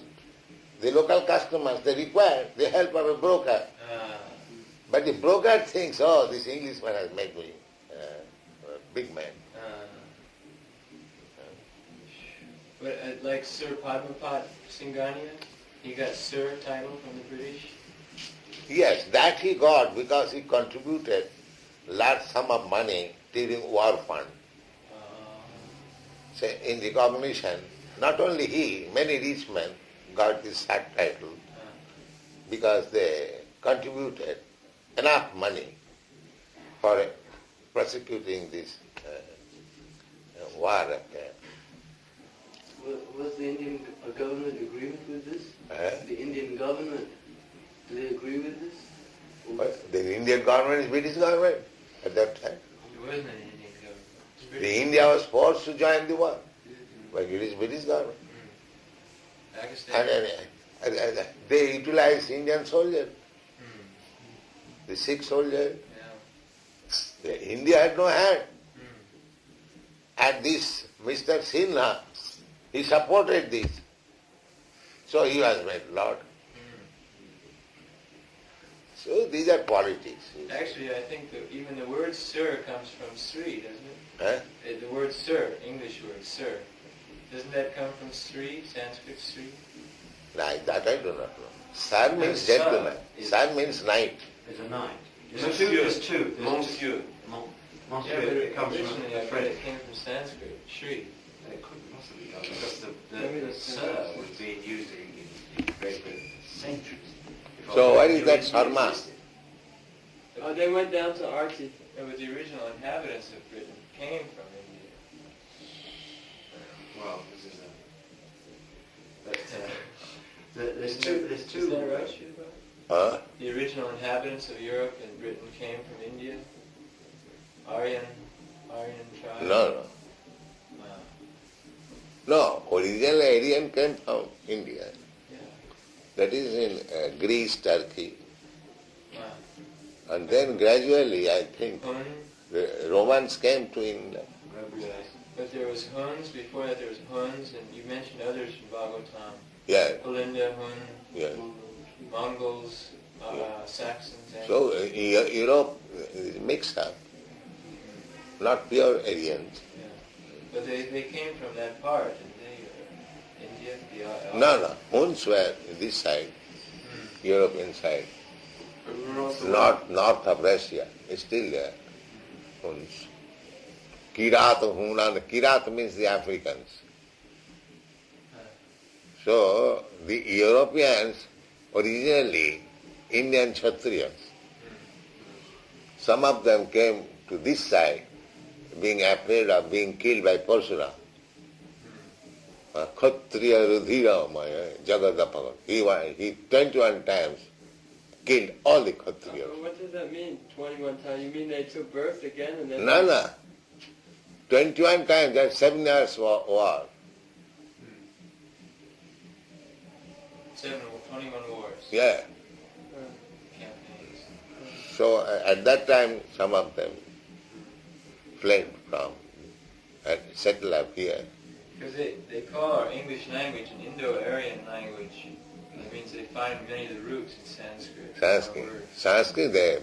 the local customers. They require the help of a broker. But the broker thinks, oh, this Englishman has made me a big man. But like Sir Padmapat Singhania, he got Sir title from the British? Yes, that he got because he contributed large sum of money during war fund. So in recognition, not only he, many rich men got this title because they contributed enough money for prosecuting this war. Was the Indian government agreement with this? The Indian government, do they agree with this? But the Indian government is British government at that time. It wasn't an Indian government. The India was forced to join the war, but it is British government. Pakistan. And they utilized Indian soldiers, the Sikh soldiers. India had no hand. And this Mr. Sinha, he supported this. So he was made Lord. So these are politics. Actually, I think that even the word sir comes from Sri, doesn't Huh? it? The word sir, English word sir, doesn't that come from Sri, Sanskrit Sri? Like that I do not know. Sir means gentleman. Sir means knight. There's a knight. Monsieur. There's two. Monsieur. Monsieur, Yeah, but it comes from originally I thought French. it came from Sanskrit, Shri. It couldn't possibly go because the sir was being used in Great Britain for centuries. So what is that sarma? Oh, they went down to Arctic. It was the original inhabitants of Britain came from India. Well, this is there's two. There's two. Is that right, Srila? Huh? The original inhabitants of Europe and Britain came from India? Aryan tribe? No. No, originally Aryan came from India. Yeah. That is in Greece, Turkey. Wow. And then gradually, I think, Hun? the Romans came to England. But there was Huns, before that there was Huns, and you mentioned others from Bhagavatam. Yeah, Palinda, Hun, yeah. Mongols, Saxons. And So Europe is mixed up, not pure Aryans. yeah. But they came from that part, and they, India, the No. Huns were this side, European side. But we were also North of Russia is still there. Huns. Kirat Hunan. Kirat means the Africans. So the Europeans originally Indian Kshatriyas. Some of them came to this side being afraid of being killed by Parshurama. Kshatriya Rudhira Maya Jagadapaka. He 21 times killed all the But Kshatriyas. what does that mean, 21 times? You mean they took birth again and then... No. 21 times, that's 7 years war. 21 wars. Yeah. Campaigns. So at that time, some of them fled from and settled up here. Because they call our English language an Indo-Aryan language. That means they find many of the roots in Sanskrit. Sanskrit, the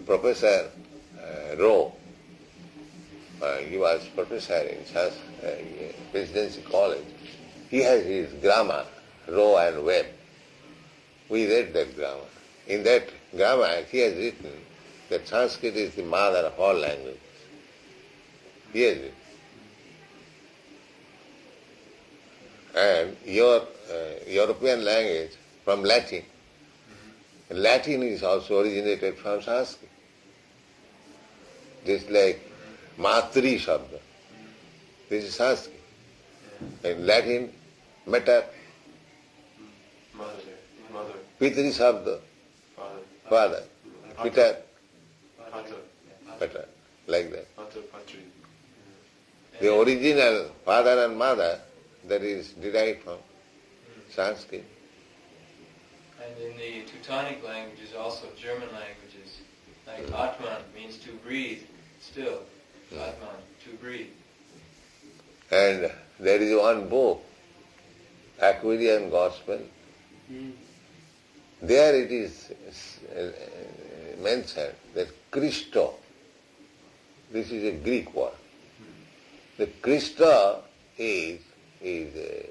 Professor Rowe, he was professor in Presidency College. He has his grammar, Rowe and Webb. We read that grammar. In that grammar, he has written that Sanskrit is the mother of all languages. He has written. And your European language from Latin. Latin is also originated from Sanskrit. Just like Matri Shabda. This is Sanskrit. In Latin, matter, Mother. Pitri Shabda, father. Peter, Peter, like that. Pater, Patri. The original father and mother, that is derived from Sanskrit. And in the Teutonic languages, also German languages, like Atman means to breathe, still. Atman, to breathe. And there is one book, Aquarian Gospel. There it is mentioned that Christo, this is a Greek word. The Christo is a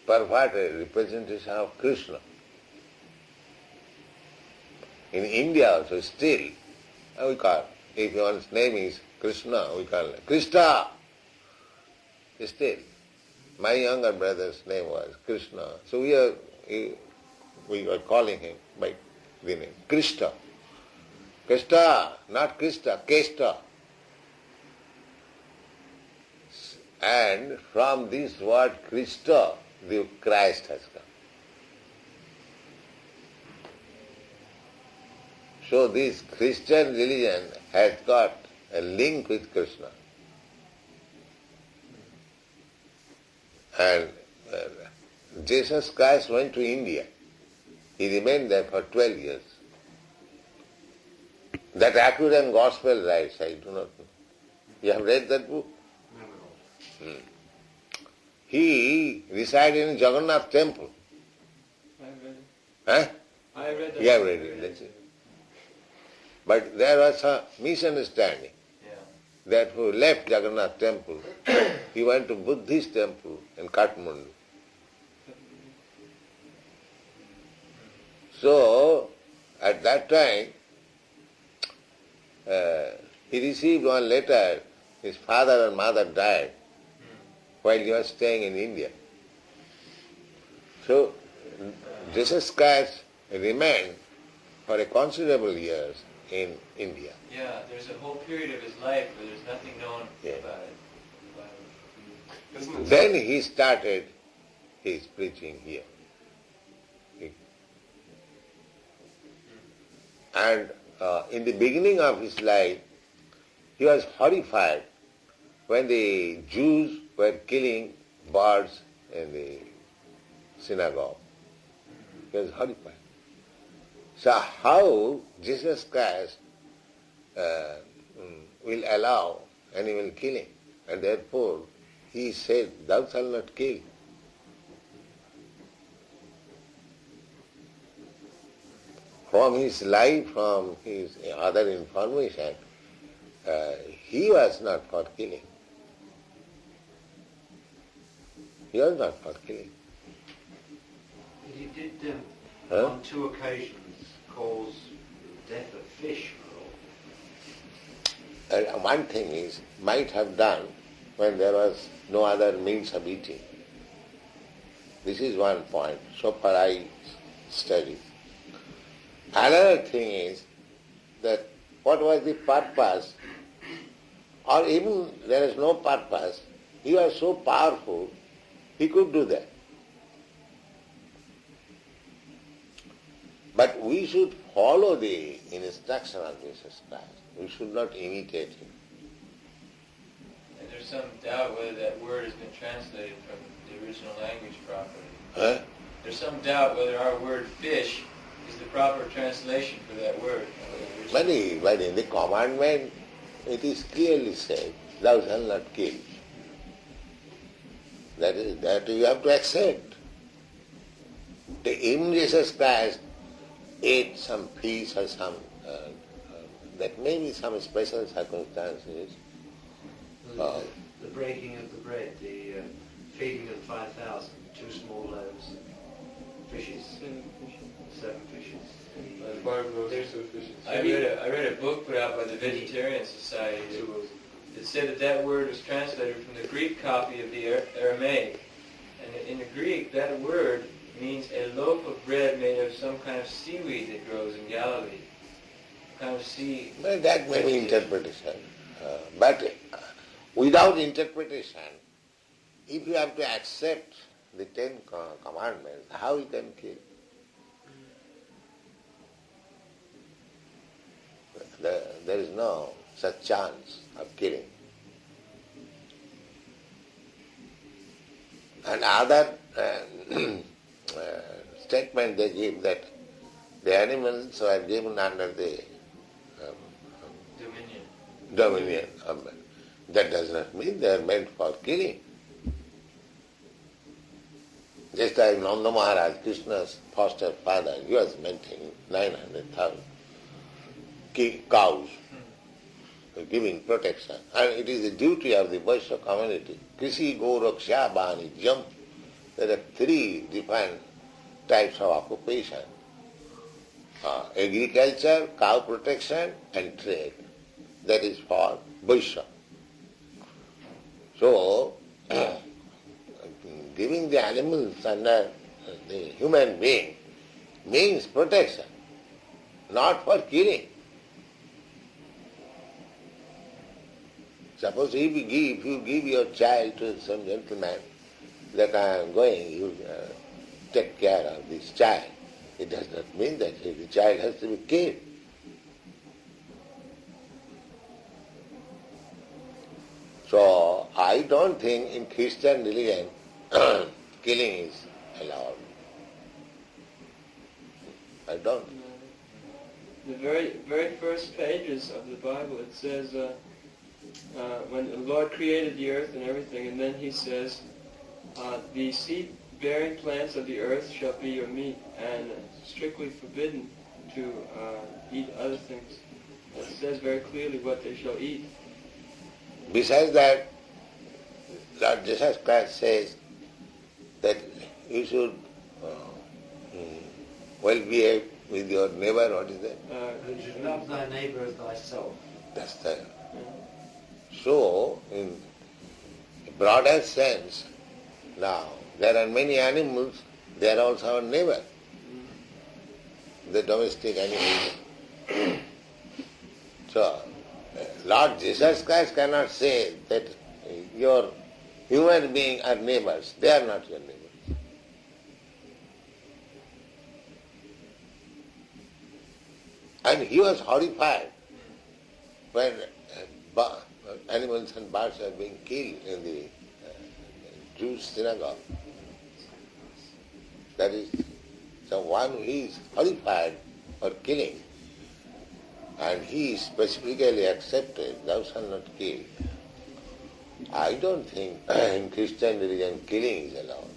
perverted representation of Krishna. In India also still, we call, if one's name is Krishna, we call it Krishna. Still, my younger brother's name was Krishna. So we were calling him by the name Krishna. Krishna, not Krishna, Kesta. And from this word Krishna, the Christ has come. So this Christian religion has got a link with Krishna. And Jesus Christ went to India. He remained there for 12 years. That Aquarian Gospel writes, I do not know. You have read that book? He resided in Jagannath temple. I read it. Huh? I read that. You have read it, that's it. But there was a misunderstanding. That who left Jagannath temple, he went to Buddhist temple in Kathmandu. So, at that time, he received one letter, his father and mother died while he was staying in India. So, Jesus Christ remained for a considerable years in India. Yeah, there's a whole period of his life where there's nothing known about it. Isn't it? Then he started his preaching here. And in the beginning of his life, he was horrified when the Jews were killing birds in the synagogue. He was horrified. So how Jesus Christ will allow animal killing? And therefore he said, thou shalt not kill. From his life, from his other information, he was not for killing. He was not for killing. He did, Huh? on 2 occasions, cause the death of fish. One thing is, might have done when there was no other means of eating. This is one point, so far I study. Another thing is that what was the purpose, or even there is no purpose, he was so powerful, he could do that. But we should follow the instruction of Jesus Christ. We should not imitate him. And there's some doubt whether that word has been translated from the original language properly. Huh? There's some doubt whether our word fish is the proper translation for that word. But in the commandment, it is clearly said, thou shalt not kill. That you have to accept. Even Jesus Christ ate some fish or some, that may be some special circumstances. The breaking of the bread, the feeding of 5,000, 2 small loaves, fishes, 7 fishes. I read a book put out by the Vegetarian Society that said that word was translated from the Greek copy of the Aramaic. And in the Greek, that word means a loaf of bread made of some kind of seaweed that grows in Galilee. Kind of sea. Well, that may be interpretation. But without interpretation, if you have to accept the 10 commandments, how you can kill? There is no such chance of killing. And other statement they give that the animals are given under the dominion of man. That does not mean they are meant for killing. Just like Nanda Maharaj, Krishna's foster father, he was maintaining 900,000 cows, giving protection. And it is the duty of the Vaishya community. Krishi, Goraksha, Bani, Jump. There are 3 different types of occupation. Agriculture, cow protection and trade. That is for Vaishya. So, giving the animals under the human being means protection, not for killing. Suppose if you give your child to some gentleman that I am going, you take care of this child, it does not mean that the child has to be killed. So I don't think in Christian religion killing is allowed. I don't. The very first pages of the Bible, it says when the Lord created the earth and everything, and then he says, the seed-bearing plants of the earth shall be your meat, and strictly forbidden to eat other things. It says very clearly what they shall eat. Besides that, Lord Jesus Christ says that you should well behave with your neighbor. What is that? You should love thy neighbour as thyself. That's that. So, in a broader sense, now, there are many animals, they are also our neighbor. The domestic animals. So, Lord Jesus Christ cannot say that your human beings are neighbors. They are not your neighbors. And he was horrified when animals and birds are being killed in the Jewish synagogue. That is, so one who is horrified for killing, and he specifically accepted, thou shalt not kill. I don't think in Christian religion killing is allowed.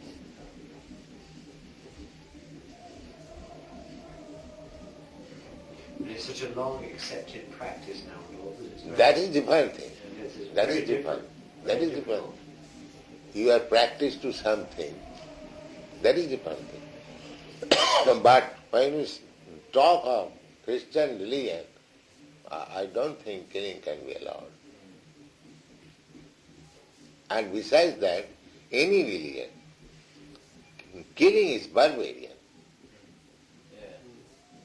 And it's such a long accepted practice now, Lord, that it's very That is different thing. it's That very is different. That Very is different. difficult. You are practiced to something. That is different thing. But when we talk of Christian religion, I don't think killing can be allowed. And besides that, any religion, killing is barbarian.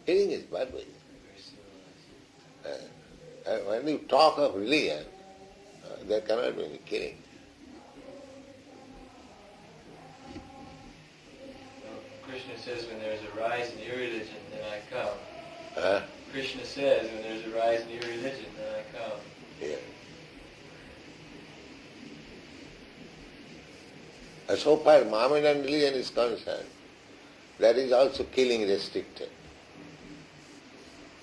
Killing is barbarian. When you talk of religion, there cannot be any killing. Krishna says, when there's a rise in your religion, then I come. Huh? Krishna says, when there's a rise in your religion, then I come. Yeah. And so far Mohammedan religion is concerned, that is also killing restricted.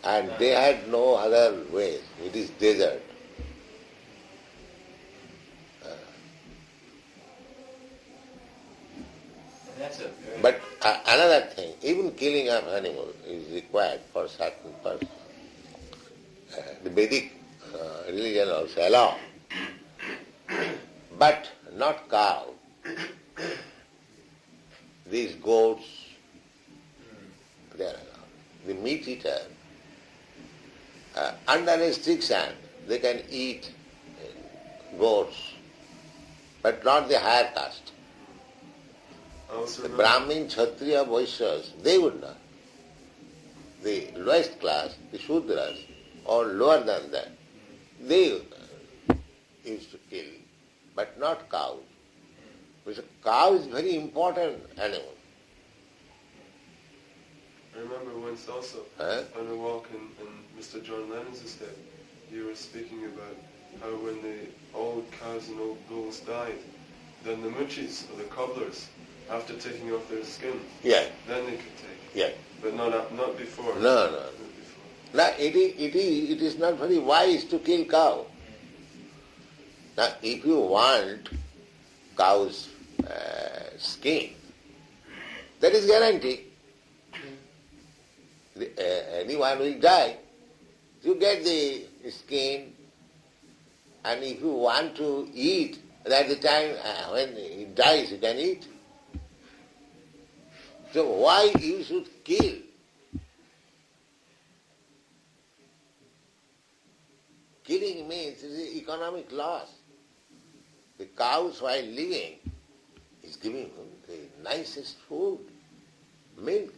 And they had no other ways. It is desert. And that's a very... But another thing, even killing of animal is required for certain person. The Vedic religion also allow, but not cow. These goats, they are allowed. The meat eater, under restriction, they can eat goats, but not the higher caste. Also The remember, Brahmin, Kshatriya, Vaishyas, they would not. The lowest class, the Shudras, or lower than that, they used to kill, but not cows. Because a cow is very important animal. I remember once also, Huh? on a walk in Mr. John Lennon's estate, you were speaking about how when the old cows and old bulls died, then the muchis, or the cobblers, after taking off their skin, Yeah, then they could take. yeah. But not before. No, no. Not before. Now, it is not very wise to kill cow. Now, if you want cow's skin, that is guarantee. Anyone will die. You get the skin, and if you want to eat, at the time when it dies, you can eat. So why you should kill? Killing means it is economic loss. The cows while living is giving them the nicest food, milk.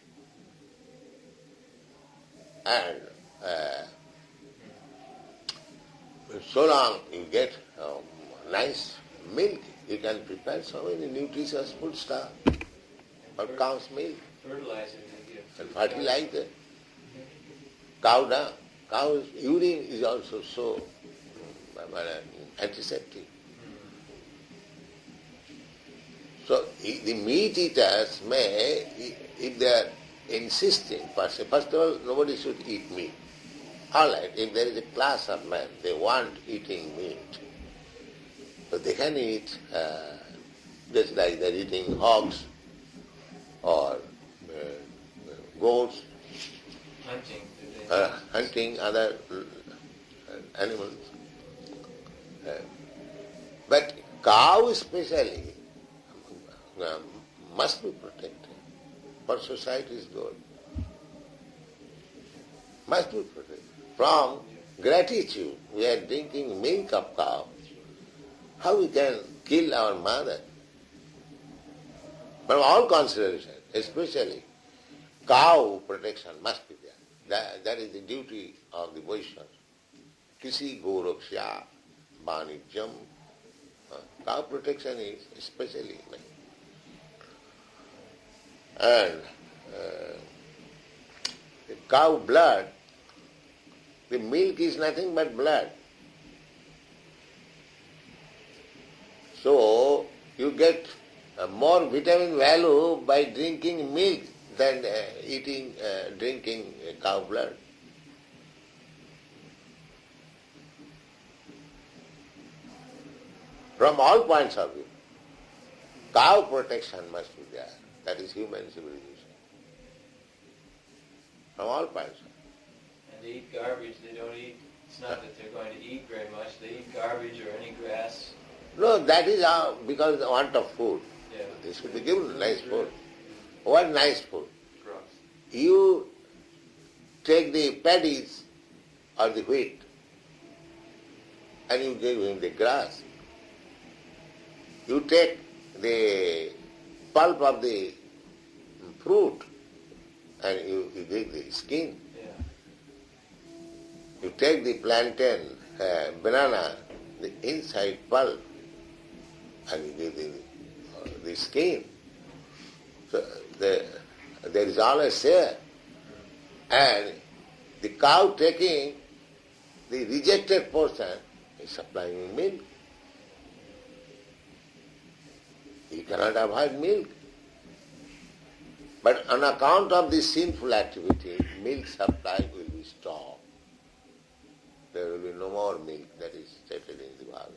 And so long you get nice milk, you can prepare so many nutritious food stuff. Or cow's milk Fertilizer they give. and fertilizer. Cow dung, cow's urine is also so antiseptic. So the meat eaters may, if they are insisting, first of all, nobody should eat meat. All right, if there is a class of men, they want eating meat, so they can eat just like they're eating hogs or goats, Hunting. Do they hunting other animals. But cow especially must be protected for society's good. Must be protected. From gratitude, we are drinking milk of cow. How we can kill our mother? From all consideration, especially cow protection must be there. That is the duty of the Vaishnavas. Kisi goraksha vanijam. Cow protection is especially like. And the cow blood, the milk is nothing but blood. So you get more vitamin value by drinking milk than drinking cow blood. From all points of view, cow protection must be there. That is human civilization. From all points of view. And they eat garbage. They don't eat. It's not that they're going to eat very much. They eat garbage or any grass. No, that is because of the want of food. Yeah. They should be given nice food. What nice food? Grass. You take the paddies or the wheat and you give him the grass. You take the pulp of the fruit and you give the skin. Yeah. You take the plantain, banana, the inside pulp, and you give the skin. So there is always share. And the cow taking the rejected portion is supplying milk. You cannot avoid milk. But on account of this sinful activity, milk supply will be stopped. There will be no more milk, that is stated in the Bhagavad.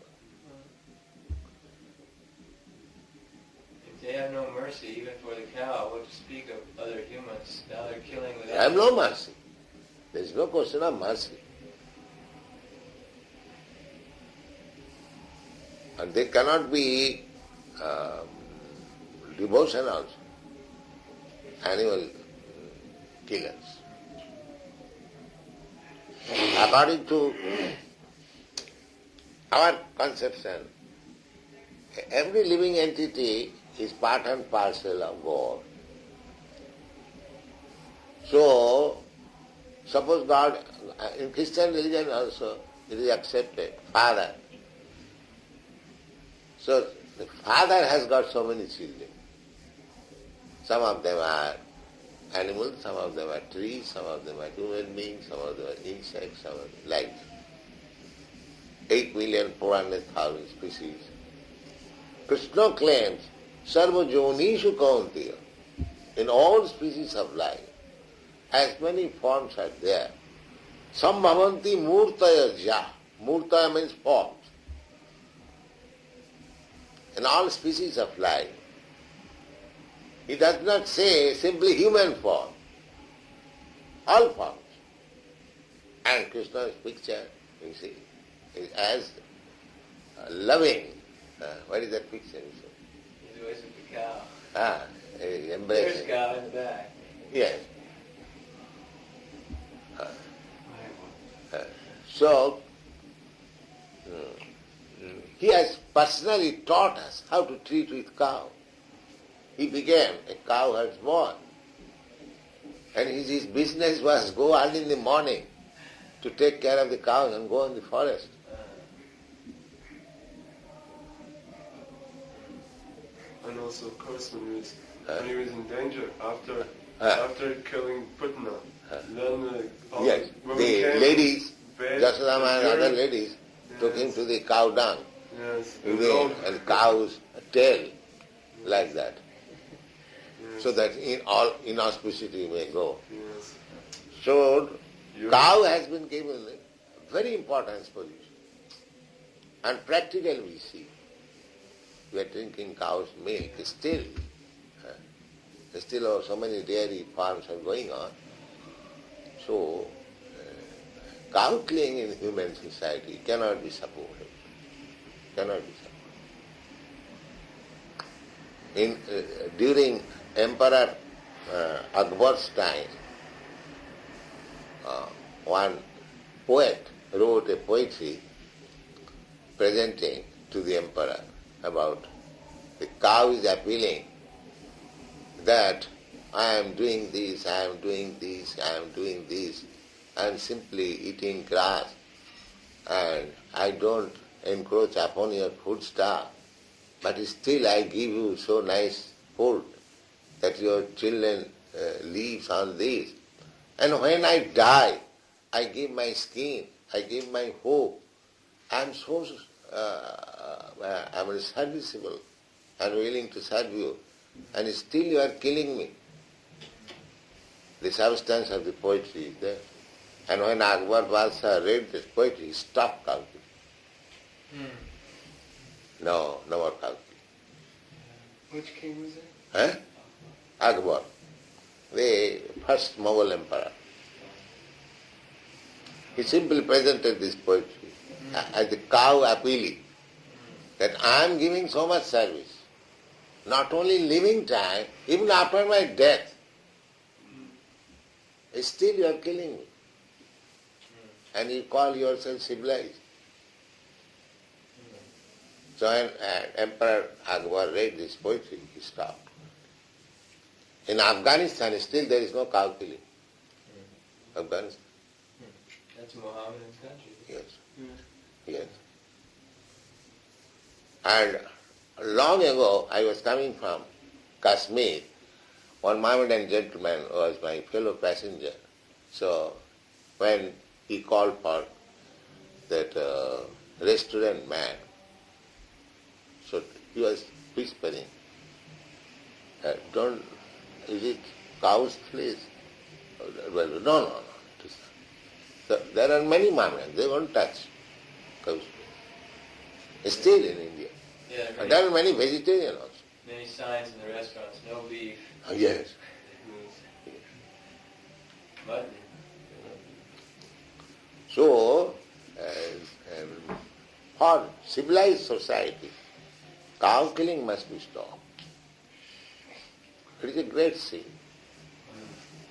If they have no mercy even for the cow, what to speak of other humans? Now they're killing They without... have no mercy. There is no question of mercy. And they cannot be devotion also. Animal killers. According to our conception, every living entity is part and parcel of God. So, suppose God, in Christian religion also, it is accepted, Father. So, the Father has got so many children. Some of them are animals, some of them are trees, some of them are human beings, some of them are insects, some of them like 8,400,000 species. Krishna claims, Sarva Jonishu Kaunteya, in all species of life, as many forms are there. Sambhavanti Murtaya Ja. Murtaya means forms. In all species of life. He does not say simply human form. All forms. And Krishna's picture, you see, is as loving. What is that picture? He's always with the cow. Embracing. There's cow in the back. Yes. So, he has personally taught us how to treat with cow. He became a cowherd's boy. And his business was go early in the morning to take care of the cows and go in the forest. And also, of course, when he was in danger after killing Putna, then all Yes, women the came, ladies, bathed, Jasodama and other urine. ladies, took him Yes. to the cow dung, Yes, and cow's tail, like that, yes. so that in all inauspicity may go. Yes. So, Urine. cow has been given a very important position. And practically we see, we are drinking cow's milk, still so many dairy farms are going on. So, cow killing in human society cannot be supported. Cannot be supported. During Emperor Akbar's time, one poet wrote a poetry presenting to the emperor about the cow is appealing that I am doing this, I am doing this, I am doing this. I am simply eating grass and I don't encroach upon your food stuff. But still I give you so nice food that your children live on this. And when I die, I give my skin, I give my hope. I am so I am serviceable and willing to serve you. And still you are killing me. The substance of the poetry is there. And when Akbar Badshah read this poetry, he stopped cow killing. No more cow killing. Which king was it? Akbar, the first Mughal emperor. He simply presented this poetry as the cow appealing that I am giving so much service, not only in living time, even after my death, still you are killing me. And you call yourself civilized. So when Emperor Akbar read this poetry, he stopped. In Afghanistan, still there is no cow killing. Afghanistan. That's a Mohammedan country. Yes. Yes. And long ago, I was coming from Kashmir. one Mohammedan gentleman was my fellow passenger. So when he called for that restaurant man, so he was whispering, is it cow's flesh? Well, no. It is not. So there are many Mohammedans, they won't touch cow's flesh. Still in India. Yeah, And there are many vegetarians also. many signs in the restaurants, no beef, Yes. mutton. So, for civilized society, cow killing must be stopped. It is a great sin.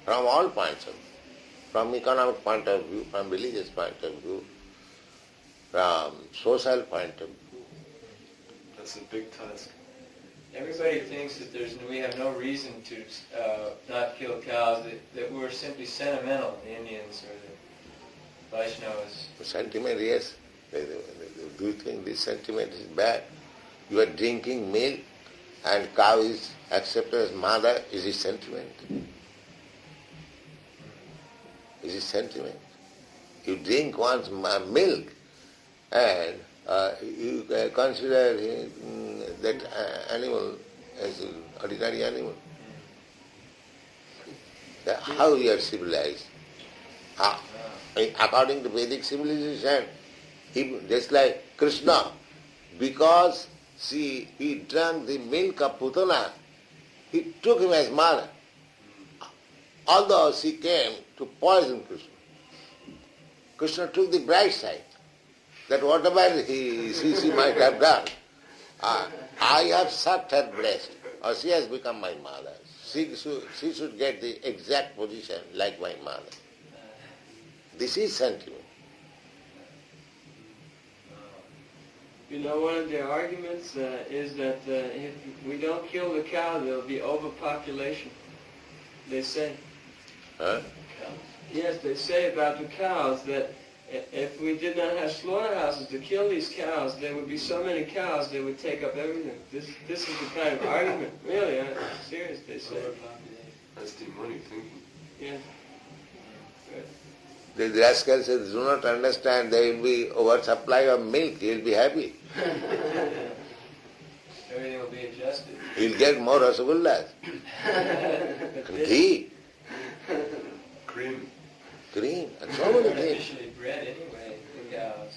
From all points of view. From economic point of view, from religious point of view, from social point of view. That's a big task. Everybody thinks that we have no reason to not kill cows, that we're simply sentimental, the Indians or the Vaishnavas. Sentiment, yes. Do you think this sentiment is bad? You are drinking milk and cow is accepted as mother. Is it sentiment? Is it sentiment? You drink one's milk and you consider that animal as an ordinary animal. How you are civilized? According to Vedic civilization, just like Krishna, because he drank the milk of Putana, he took him as mother. Although she came to poison Krishna, Krishna took the bright side, that whatever she might have done, I have sucked her breast, or she has become my mother. She should get the exact position like my mother. This is sentiment. You know, one of their arguments is that if we don't kill the cow, there will be overpopulation. They say. Huh? Yes, they say about the cows that if we did not have slaughterhouses to kill these cows, there would be so many cows they would take up everything. This is the kind of argument. Really, I'm serious, they say. That's demonic thinking. Yes. The rascal says, do not understand, there will be oversupply of milk, he will be happy. Everything will be adjusted. He will get more rasagullas. And ghee, Cream. cream, and so many things. Artificially bred anyway, the cows.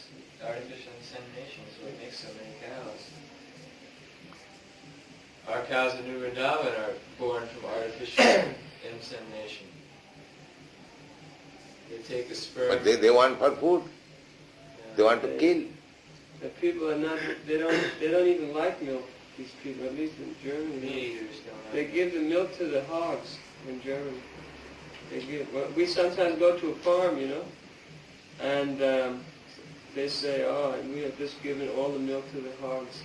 Artificial insemination is what makes so many cows. Our cows in New Vrindavan are born from artificial insemination. They take the sperm. But they want for food. They want to kill. The people are not, they don't even like milk, these people, at least in Germany. Meat eaters don't They have. give the milk to the hogs in Germany. We sometimes go to a farm, you know, and they say, and we have just given all the milk to the hogs.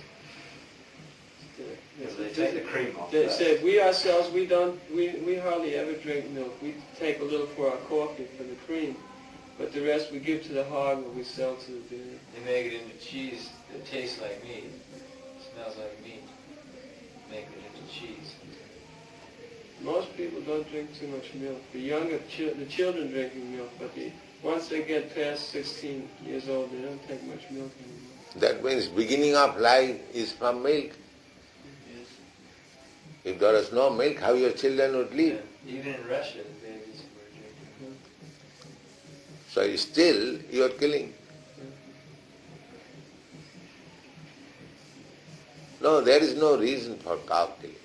Because they take the cream off. They first. say, we ourselves, we hardly ever drink milk. We take a little for our coffee, for the cream. But the rest we give to the hog or we sell to the dairy. They make it into cheese that tastes like meat. Smells like meat. Make it into cheese. Most people don't drink too much milk. The children drinking milk, but once they get past 16 years old, they don't take much milk anymore. That means beginning of life is from milk. Yes. If there is no milk, how your children would live? Yeah. Even in Russia, the babies were drinking. So still you are killing. No, there is no reason for cow killing.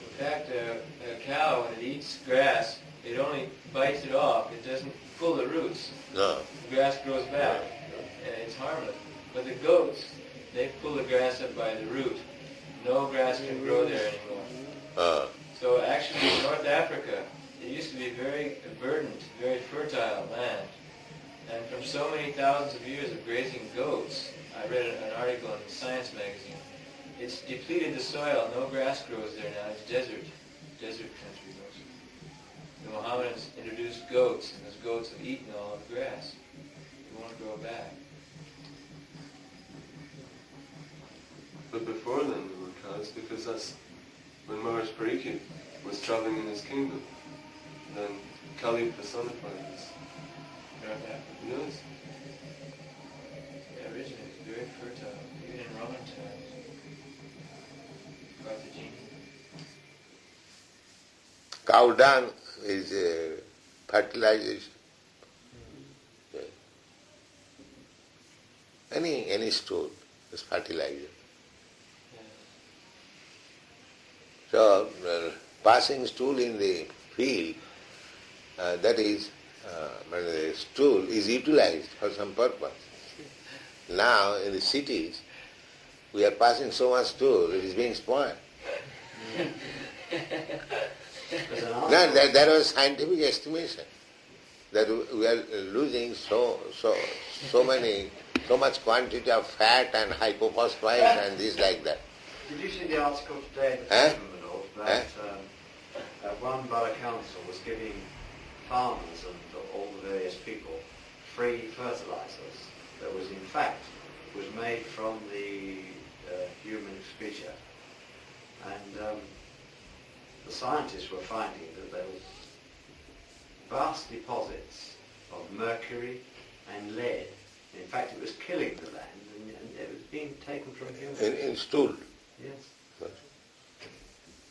In fact, a cow, when it eats grass, it only bites it off. It doesn't pull the roots. No. The grass grows back, and it's harmless. But the goats, they pull the grass up by the root. No grass can grow there anymore. So actually, in North Africa, it used to be very verdant, very fertile land. And from so many thousands of years of grazing goats, I read an article in Science magazine, it's depleted the soil, no grass grows there now, it's desert country mostly. The Mohammedans introduced goats, and those goats have eaten all of the grass. They won't grow back. But before then, there were cows was because that's when Maharaj Pariksit was traveling in his kingdom. Then Kali personified this. Yes. Yeah, originally it was very fertile, even in Roman times. Carthagena. Cow dung is fertilization. Yeah. Any stool is fertilizer. So, passing stool in the field, that is, when the stool is utilized for some purpose. Now, in the cities, we are passing so much stool, it is being spoiled. Now, there was scientific estimation that we are losing so much quantity of fat and hypophosphate and this like that. Did you see the article today in the paper, my lord, that one borough council was giving farmers and all the various people free fertilizers that was in fact was made from the human expenditure, and the scientists were finding that there was vast deposits of mercury and lead. In fact, it was killing the land, and it was being taken from humans. In stool. Yes.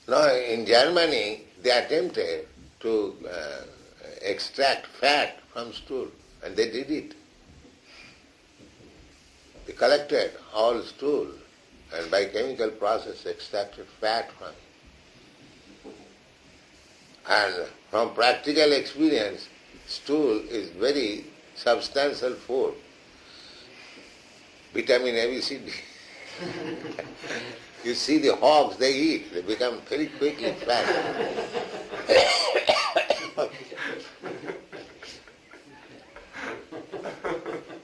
Now, in Germany, they attempted to extract fat from stool, and they did it. They collected all stool, and by chemical process extracted fat from it. And from practical experience, stool is very substantial food. Vitamin A, B, C, D. You see the hogs, they eat, they become very quickly fat.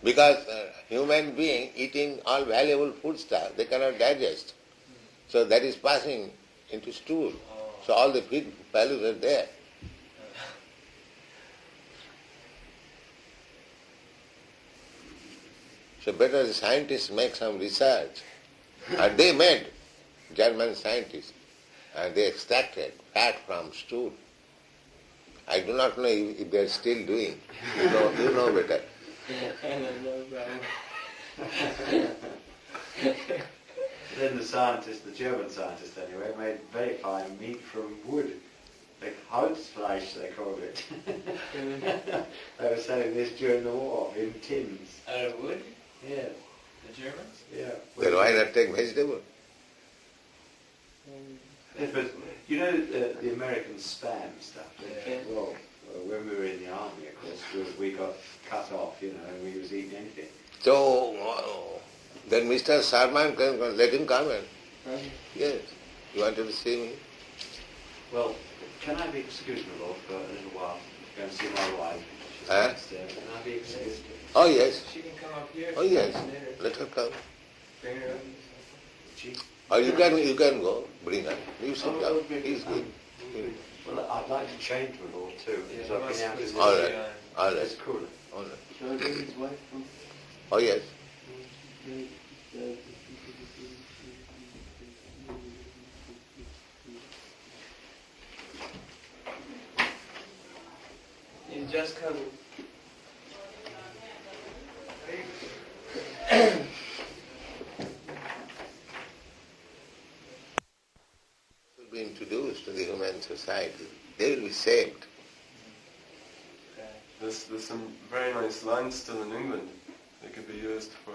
Because human being eating all valuable food stuff, they cannot digest. So that is passing into stool. So all the feed values are there. So better the scientists make some research. And they made, German scientists, and they extracted fat from stool. I do not know if they are still doing. You know better. I don't know about Then the scientists, the German scientists anyway, made very fine meat from wood. Like Holzfleisch, they called it. They were selling this during the war in tins. Out of wood? Yeah, The Germans? yeah. Then why not take vegetable? But you know the American spam stuff? Yeah. Well, when we were in the army, of course, we got cut off, and we was eating anything. So then Mr. Sarman can let him come in. Yes. You wanted to see me? Well, can I be excused, my lord, for a little while? Go and see my wife. She's Huh? downstairs. Can I be excused? Oh yes. She can come up here. Oh yes. Later. Let her come. Bring her up. She? Or you can go. Bring her. You sit down. He's good. Well, I'd like to change, my lord, too, because I've been out in the All right. All It's right. cooler. All right. Shall I bring his wife from? Oh yes. He's just coming. Will be introduced to the human society. They will be saved. There's some very nice land still in England. They could be used for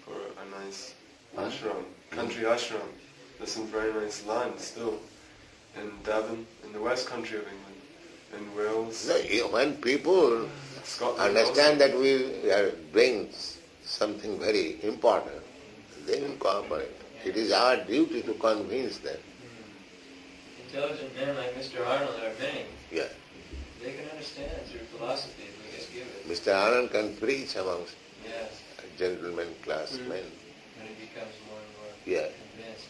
a nice ashram, country ashram. There's some very nice land still in Devon, in the west country of England, in Wales, No, when people Scotland. understand that we are doing something very important, they will cooperate. It is our duty to convince them. Intelligent men like Mr. Arnold are many. Yeah. They can understand through philosophy if we just give it. Mr. Anand can preach amongst Yes. gentlemen class men. When he becomes more and more Yeah. convinced.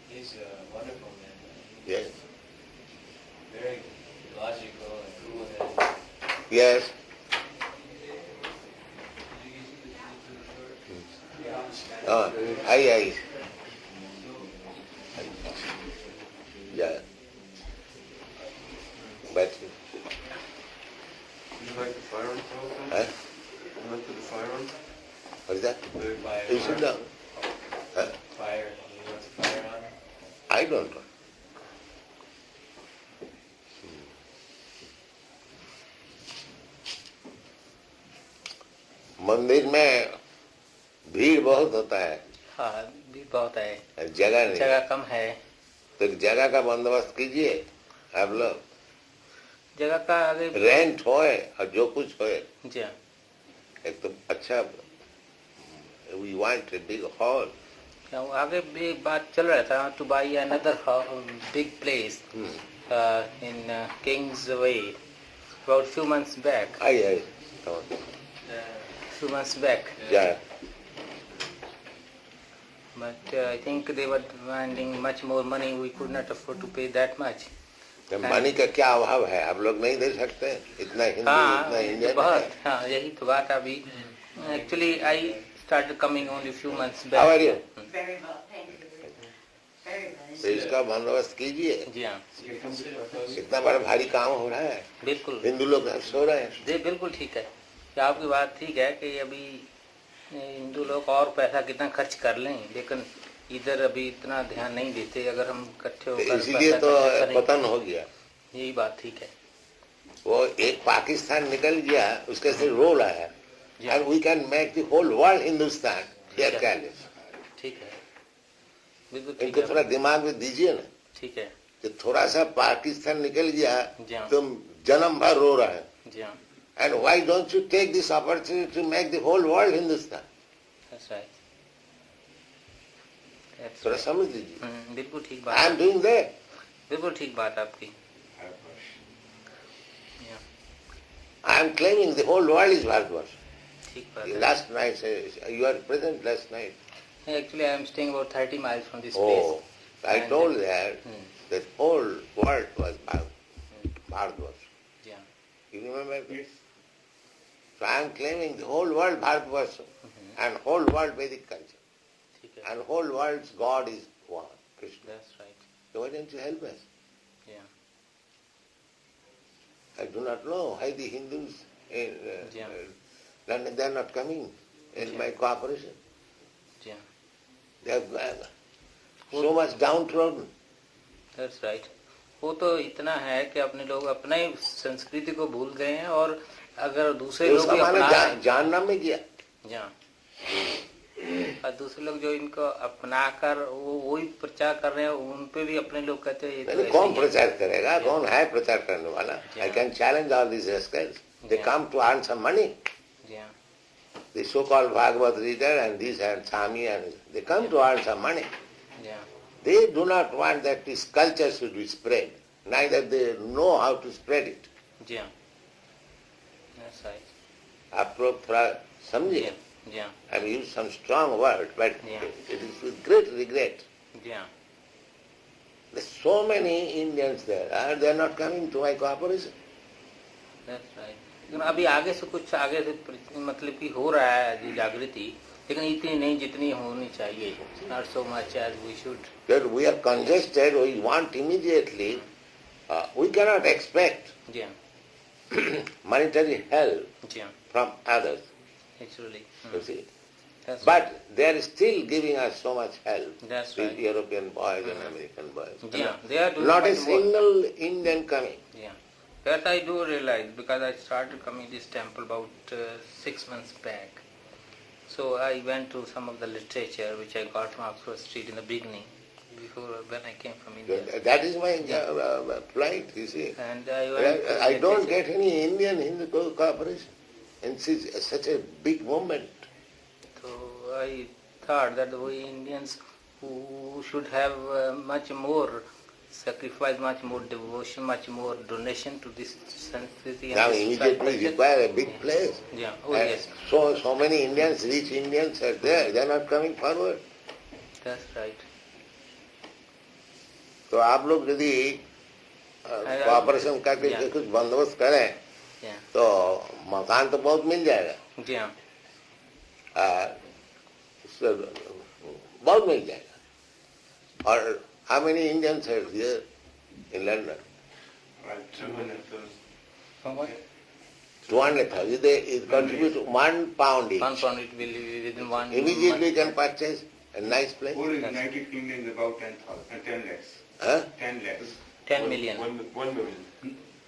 He's a wonderful man. Yes. Very logical and cool-headed. Yes. Yeah, I understand. आई या बैठ You like the firearms, Prabhupada? Huh? You like the firearms? What is that? Fire. You sit down. Huh? Fire. You want the fire on? I don't know. मंदिर में भीड़ बहुत होता है, हाँ भी बहुत है, जगह नहीं, जगह कम है। तो जगह का बंदोबस्त कीजिए आप लोग, जगह का आगे रेंट होए और जो कुछ होए, जी हाँ, एक तो अच्छा, we want a big hall, आगे भी बात चल रहा था to buy another big place in Kingsway about few months back. I Few months back. जा But I think they were demanding much more money. We could not afford to pay that much. Money का क्या अभाव है, आप लोग नहीं दे सकते इतना हिंदू हाँ इतना ये इंडियन तो बहुत, है। हाँ यही तो बात अभी। Actually I started coming only few months back. How are you? Very well, thank you. Very nice. तो इसका बंदोबस्त कीजिए, जी हाँ, इतना बड़ा भारी काम हो रहा है, बिल्कुल हिंदू लोग सो रहे हैं। जी बिल्कुल ठीक है कि आपकी बात ठीक है कि अभी हिंदू लोग और पैसा कितना खर्च कर लें, लेकिन इधर अभी इतना ध्यान नहीं देते। अगर हम इकट्ठे होकर इसीलिए पैसा तो इकट्ठा करें, पतन हो गया। यही बात ठीक है। वो एक पाकिस्तान निकल गया, उसके से रोल आया, and we can make the whole world Hindustan here कैलिस। ठीक है, बिल्कुल ठीक इनको है, थोड़ा दिमाग में दीजिए ना ठीक है। कि थोड़ा सा पाकिस्तान निकल गया जी हाँ। तो जन्म भर रो रहा है, जी हाँ, and why don't you take this opportunity to make the whole world Hindustan. that's right. That's थोड़ा right. समझ लीजिए, बिल्कुल ठीक आई एम बात, डूइंग दैट। बिल्कुल ठीक बात आपकी। I am claiming the whole world is Bharatvarsh. ठीक बात है। Last night, you are present last night. Actually I am staying about 30 miles from this place. Oh, I And- told that that whole world was Bharatvarsh. Yeah. You remember this? So I am claiming the whole world Bharatvarsh and whole world Vedic culture. ठीक है, And whole world's God is one, Krishna. that's right. So why don't you help us? Yeah. I do not know why the Hindus in Yeah. London, they are not coming in my cooperation. Yeah. They are so much downtrodden. That's right. वो तो इतना है कि अपने लोग अपने संस्कृति को भूल गए हैं, और अगर दूसरे लोग भी अपना जानना में गया। जहाँ और दूसरे लोग जो इनको अपना कर वो वही प्रचार कर रहे हैं, उन पे भी अपने लोग कहते हैं ये तो नहीं, ऐसे कौन ही है। प्रचार करेगा, कौन है प्रचार करने वाला? I can challenge all these rascals. They come to earn some money. जी हाँ, The so-called Bhagavad reader and these and Swami, and they come to earn some money. जी हाँ, They do not want that this culture should be spread. Neither they know how to spread it. जी हाँ, that's right. आप लोग थोड़ा जी समझिए। हाँ, जी हाँ, I have used some strong word, but Yeah. it is with great regret. जी हाँ, There's so many Indians there, and they are not coming to my cooperation. that's right. लेकिन अभी आगे से कुछ आगे से मतलब कि हो रहा है जी जागृति, लेकिन इतनी नहीं जितनी होनी चाहिए। Not so much as we should. That we are congested, we want immediately, we cannot expect जी हाँ, monetary help जी हाँ, from others, actually. you see. That's right. But they are still giving us so much help, That's these right. European boys and American boys. जी हाँ, they are doing Not a much more. single Indian coming. Yeah, that I do realize because I started coming this temple about 6 months back. So I went to some of the literature which I got from Oxford Street in the beginning, before when I came from India. That is my plight, you see. And I went to I don't literature. get any Indian Hindu cooperation. And it's such a big movement. So I thought that we Indians who should have much more sacrifice, much more devotion, much more donation to this Sanskriti. Now immediately require a big place. Yeah, oh And yes, so many Indians, rich Indians are there. They are not coming forward. that's right. तो आप लोग यदि cooperation करके Yeah. कुछ बंदोबस्त करें Yeah, तो मकान तो बहुत मिल जाएगा। जी हाँ, बहुत मिल जाएगा. और how many Indians are here in London? 200,000. How much? 200,000. They contribute £1 each. £1 it will be within one Immediately month. can purchase a nice place. Whole United Kingdom is about 10 lakhs. Huh? 10 lakhs. 10 million. 1 million. 1 million.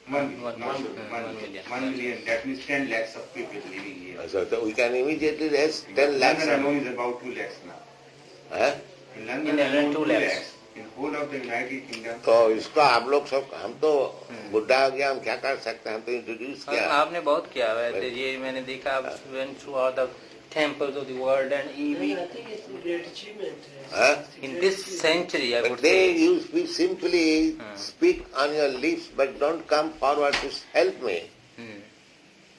One not million. 1 1 million. million. 1 million. That means 10 lakhs of people living here. So we can immediately raise 10 lakhs. London alone is about 2 lakhs now. Huh? In London In London, alone 2 2 lakhs. lakhs. In whole of the United Kingdom. तो इसको आप लोग सब, हम तो बुढ़ा हो गया, हम क्या कर सकते हैं, हम तो इंट्रोड्यूस किया. आपने बहुत किया वैसे, ये मैंने देखा. आप went through all the temples of the world and I think it's a great achievement. Huh? in this century I But would they say. you simply speak on your lips, but don't come forward to help me.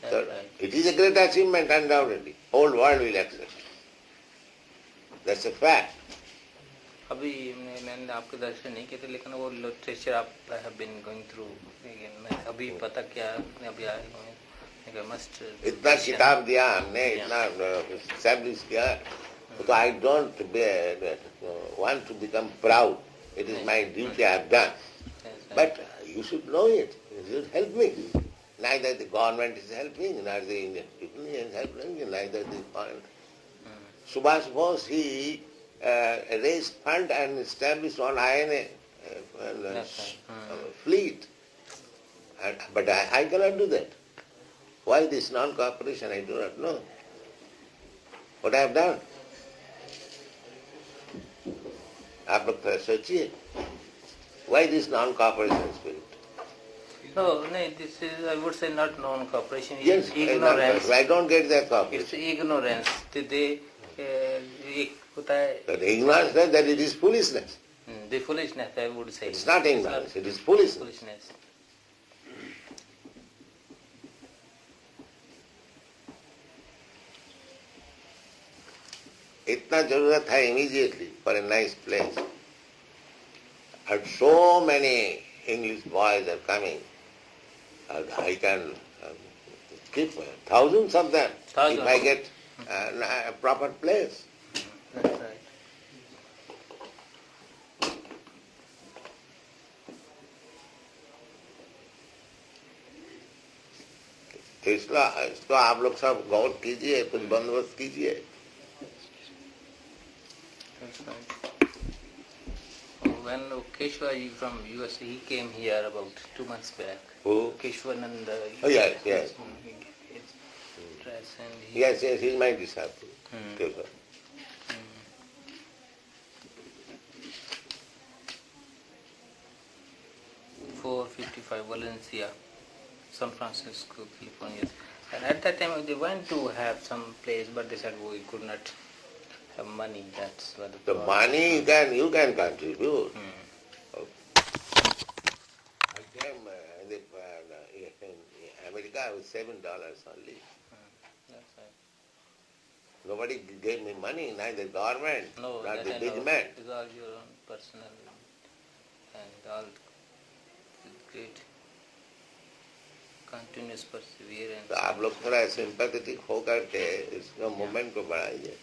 That's So right. it is a great achievement, undoubtedly. Whole world will accept. That's a fact. अभी मैंने आपके दर्शन नहीं किए थे, लेकिन वो literature आप have been going through. मैं अभी पता क्या अभी आए हुए मस्ट. इतना किताब दिया हमने, इतना एस्टैब्लिश किया, तो I don't want to become proud. It is my duty I have done. But you should know it. You should help me. Neither the government is helping, neither the Indian people is helping, neither the foreign. Subhash Bose, he raised fund and established one INA fleet. But I cannot do that. Why this non-cooperation, I do not know. What I have done. आप लोग थोड़ा सोचिए. Why this non-cooperation spirit? No, this is, I would say, not non-cooperation. Yes, It's ignorance. I don't get that It's cooperation. ignorance. They एक होता है. That ignorance, that it is foolishness. The foolishness, I would say. It's not ignorance, it is foolishness. Foolishness. इतना जरूरत है immediately for a nice place. And so many English boys are coming. I can keep thousands of them if I get a proper place. That's right. तो इसको आप लोग सब गौर कीजिए, कुछ बंदोबस्त कीजिए. That's right. When Keshwa from USA, he came here about 2 months back. Who? Keshwananda. Oh, yes, yes. Dress and he, Yes, he is my disciple. Yes, sir. 455 Valencia, San Francisco, California. And at that time they went to have some place, but they said we could not have money. That's what The money you can contribute. I came in America with $7 only. That's right. Nobody gave me money, neither government, No, not that the I big know. man. It's all your own personal and all with great continuous perseverance. तो आप लोग थोड़ा sympathetic होकर के इसका movement को बढ़ाइए.